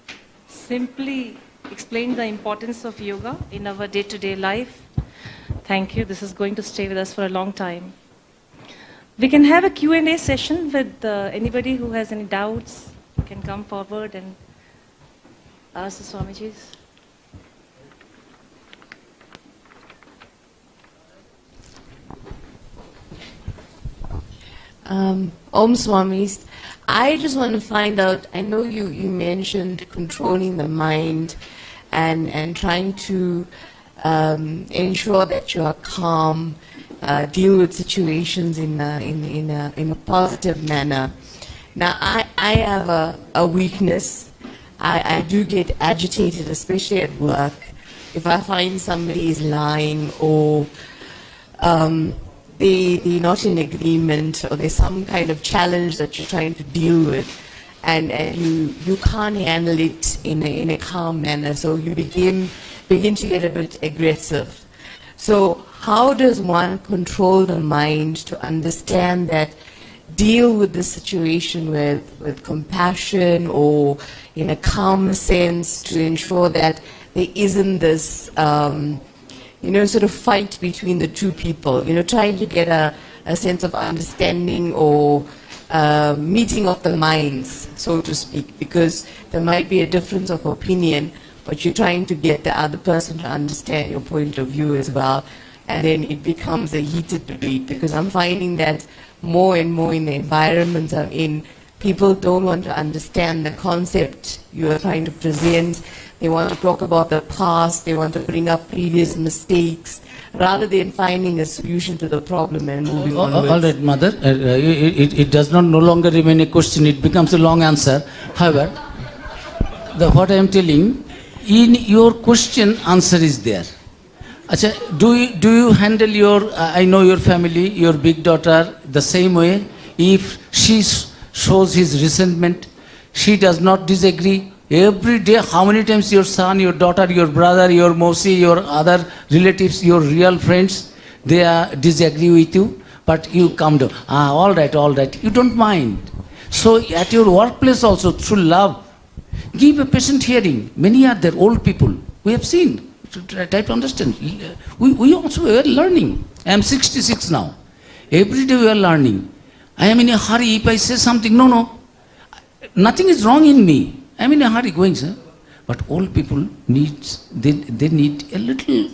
simply explained the importance of yoga in our day-to-day life. Thank you. This is going to stay with us for a long time. We can have a Q&A session with anybody who has any doubts. You can come forward and ask the Swamijis. Om Swamis, I just want to find out, I know you mentioned controlling the mind and trying to ensure that you are calm, deal with situations in a positive manner. Now, I have a weakness. I do get agitated, especially at work. If I find somebody is lying or they're not in agreement, or there's some kind of challenge that you're trying to deal with, and you can't handle it in a calm manner, so you begin to get a bit aggressive. So how does one control the mind to understand that, deal with the situation with compassion or in a calm sense, to ensure that there isn't this sort of fight between the two people, trying to get a sense of understanding or meeting of the minds, so to speak, because there might be a difference of opinion, but you're trying to get the other person to understand your point of view as well, and then it becomes a heated debate, because I'm finding that more and more in the environments I'm in, people don't want to understand the concept you are trying to present. They want to talk about the past, they want to bring up previous mistakes, rather than finding a solution to the problem and moving onwards. All right, mother. It does not no longer remain a question. It becomes a long answer. However, what I am telling, in your question, answer is there. Achha, do you handle your, I know your family, your big daughter, the same way? If she shows his resentment, she does not disagree. Every day, how many times your son, your daughter, your brother, your mosi, your other relatives, your real friends, they disagree with you, but you come down. All right. You don't mind. So at your workplace also, through love, give a patient hearing. Many are there, old people. We have seen. Try to understand. We also are learning. I am 66 now. Every day we are learning. I am in a hurry. If I say something, no. Nothing is wrong in me. I am in a hurry going, sir. But old people they need a little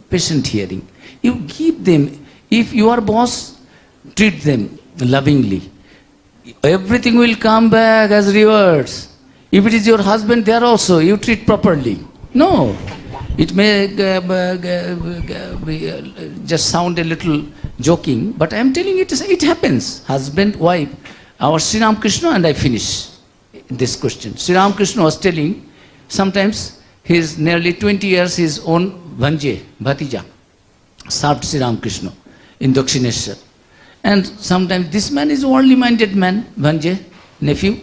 patient hearing. You give them. If you are boss, treat them lovingly. Everything will come back as rewards. If it is your husband, there also you treat properly. No, it may just sound a little joking, but I am telling it happens. Husband, wife. Our Sri Ram Krishna, and I finish this question. Sri Ram Krishna was telling, sometimes his nearly 20 years, his own Vanje, Bhatija, served Sri Ram Krishna in Dakshineshwar. And sometimes this man is a worldly minded man, Vanje, nephew,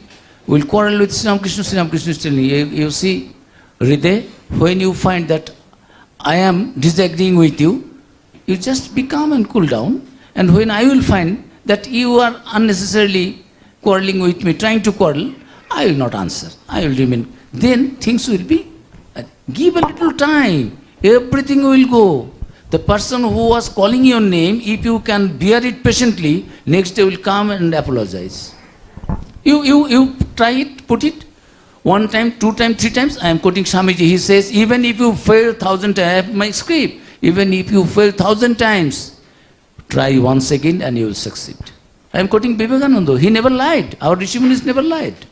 will quarrel with Sri Ram Krishna. Sri Ram Krishna is telling, you see, Hriday, when you find that I am disagreeing with you, you just be calm and cool down. And when I will find that you are unnecessarily quarreling with me, trying to quarrel, I will not answer. I will remain. Then things will be, give a little time. Everything will go. The person who was calling your name, if you can bear it patiently, next day will come and apologize. You try it, put it. 1 time, 2 times, 3 times. I am quoting Swamiji. He says, even if you fail 1,000 times, I have my script. Even if you fail 1,000 times, try once again and you will succeed. I am quoting Vivekananda. He never lied. Our Rishi Munis never lied.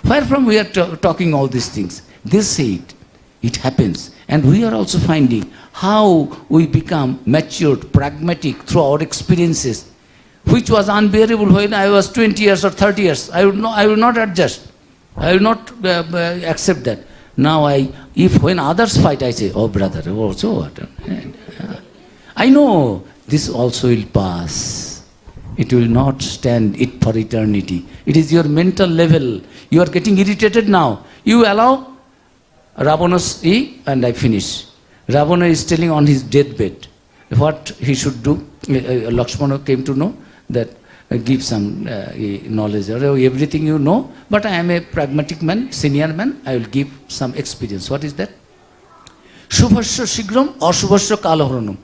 Where from we are talking all these things? They say it. It happens. And we are also finding how we become matured, pragmatic through our experiences, which was unbearable when I was 20 years or 30 years. I will not adjust. I will not accept that. Now if when others fight, I say, oh brother, oh so what? I know this also will pass. It will not stand it for eternity. It is your mental level. You are getting irritated now. You allow Ravana's and I finish. Ravana is telling on his deathbed what he should do. Lakshmana came to know that give some knowledge or everything you know, but I am a pragmatic man, senior man, I will give some experience. What is that? Shubhasya Shigram or Shubhasya Kalaharanam.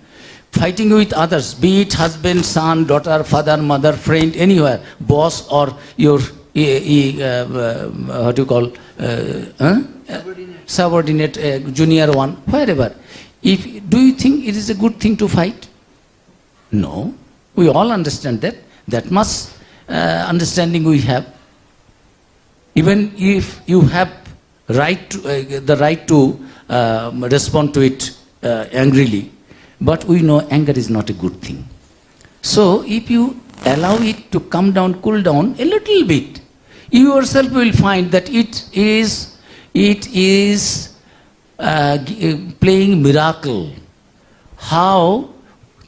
Fighting with others, be it husband, son, daughter, father, mother, friend, anywhere, boss or your what do you call subordinate, junior one, wherever. Do you think it is a good thing to fight? No. We all understand that. That much understanding we have. Even if you have the right to respond to it angrily, but we know anger is not a good thing. So if you allow it to come down, cool down a little bit, you yourself will find that it is playing miracle. How?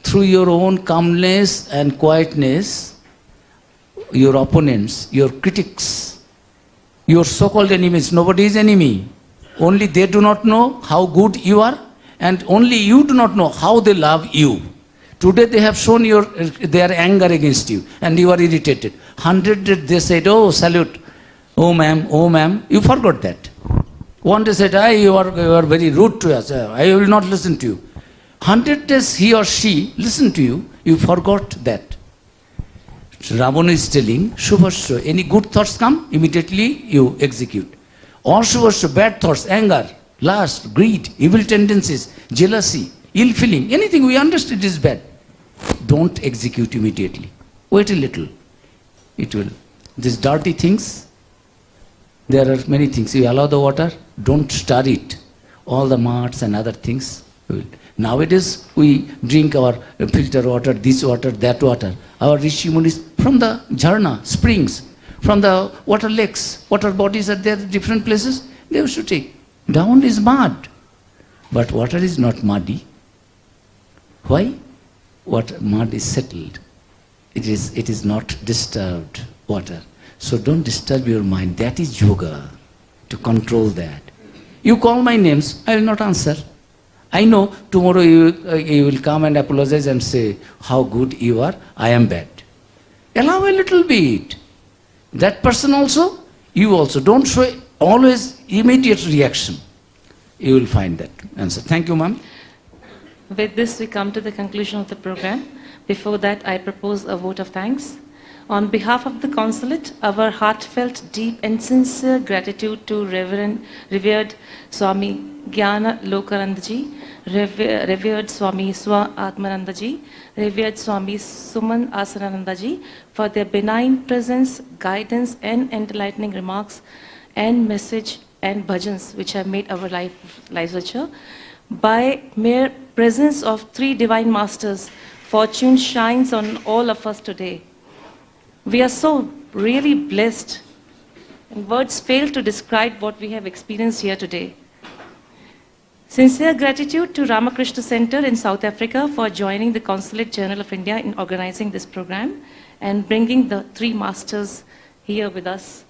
Through your own calmness and quietness, your opponents, your critics, your so-called enemies, nobody is enemy. Only they do not know how good you are, and only you do not know how they love you. Today they have shown their anger against you, and you are irritated. 100 they said, oh, salute, oh ma'am, you forgot that. One day said, you are very rude to us, I will not listen to you. 100 days he or she listened to you, you forgot that. Ravana is telling, Shubhasya, any good thoughts come, immediately you execute. Or Shubhasya, bad thoughts, anger, lust, greed, evil tendencies, jealousy, ill feeling, anything we understand is bad. Don't execute immediately. Wait a little. It will. These dirty things, there are many things. You allow the water, don't stir it. All the marts and other things, Nowadays, we drink our filter water, this water, that water. Our Rishi Munis from the jharna, springs, from the water lakes, water bodies are there, different places, they used to take. Down is mud, but water is not muddy. Why? Mud is settled. It is not disturbed water. So don't disturb your mind. That is yoga, to control that. You call my names, I will not answer. I know tomorrow you will come and apologize and say, how good you are, I am bad. Allow a little bit. That person also, you also. Don't show always immediate reaction. You will find that answer. Thank you, ma'am. With this, we come to the conclusion of the program. Before that, I propose a vote of thanks. On behalf of the consulate, our heartfelt, deep and sincere gratitude to revered Swami Gyana Lokanandaji, revered Swami Swa Atmanandaji, revered Swami Suman Asanandaji for their benign presence, guidance and enlightening remarks and message and bhajans which have made our lives richer. By mere presence of three divine masters, fortune shines on all of us today. We are so really blessed, and words fail to describe what we have experienced here today. Sincere gratitude to Ramakrishna Center in South Africa for joining the Consulate General of India in organizing this program and bringing the three masters here with us.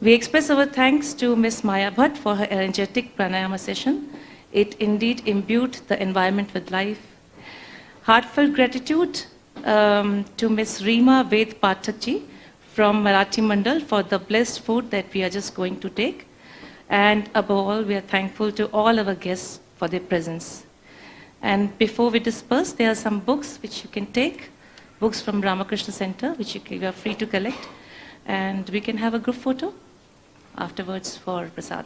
We express our thanks to Ms. Maya Bhatt for her energetic pranayama session. It indeed imbued the environment with life. Heartfelt gratitude to Ms. Reema Ved Pathakji from Marathi Mandal for the blessed food that we are just going to take. And above all, we are thankful to all our guests for their presence. And before we disperse, there are some books which you can take, books from Ramakrishna Center, which you are free to collect. And we can have a group photo afterwards for Prasad.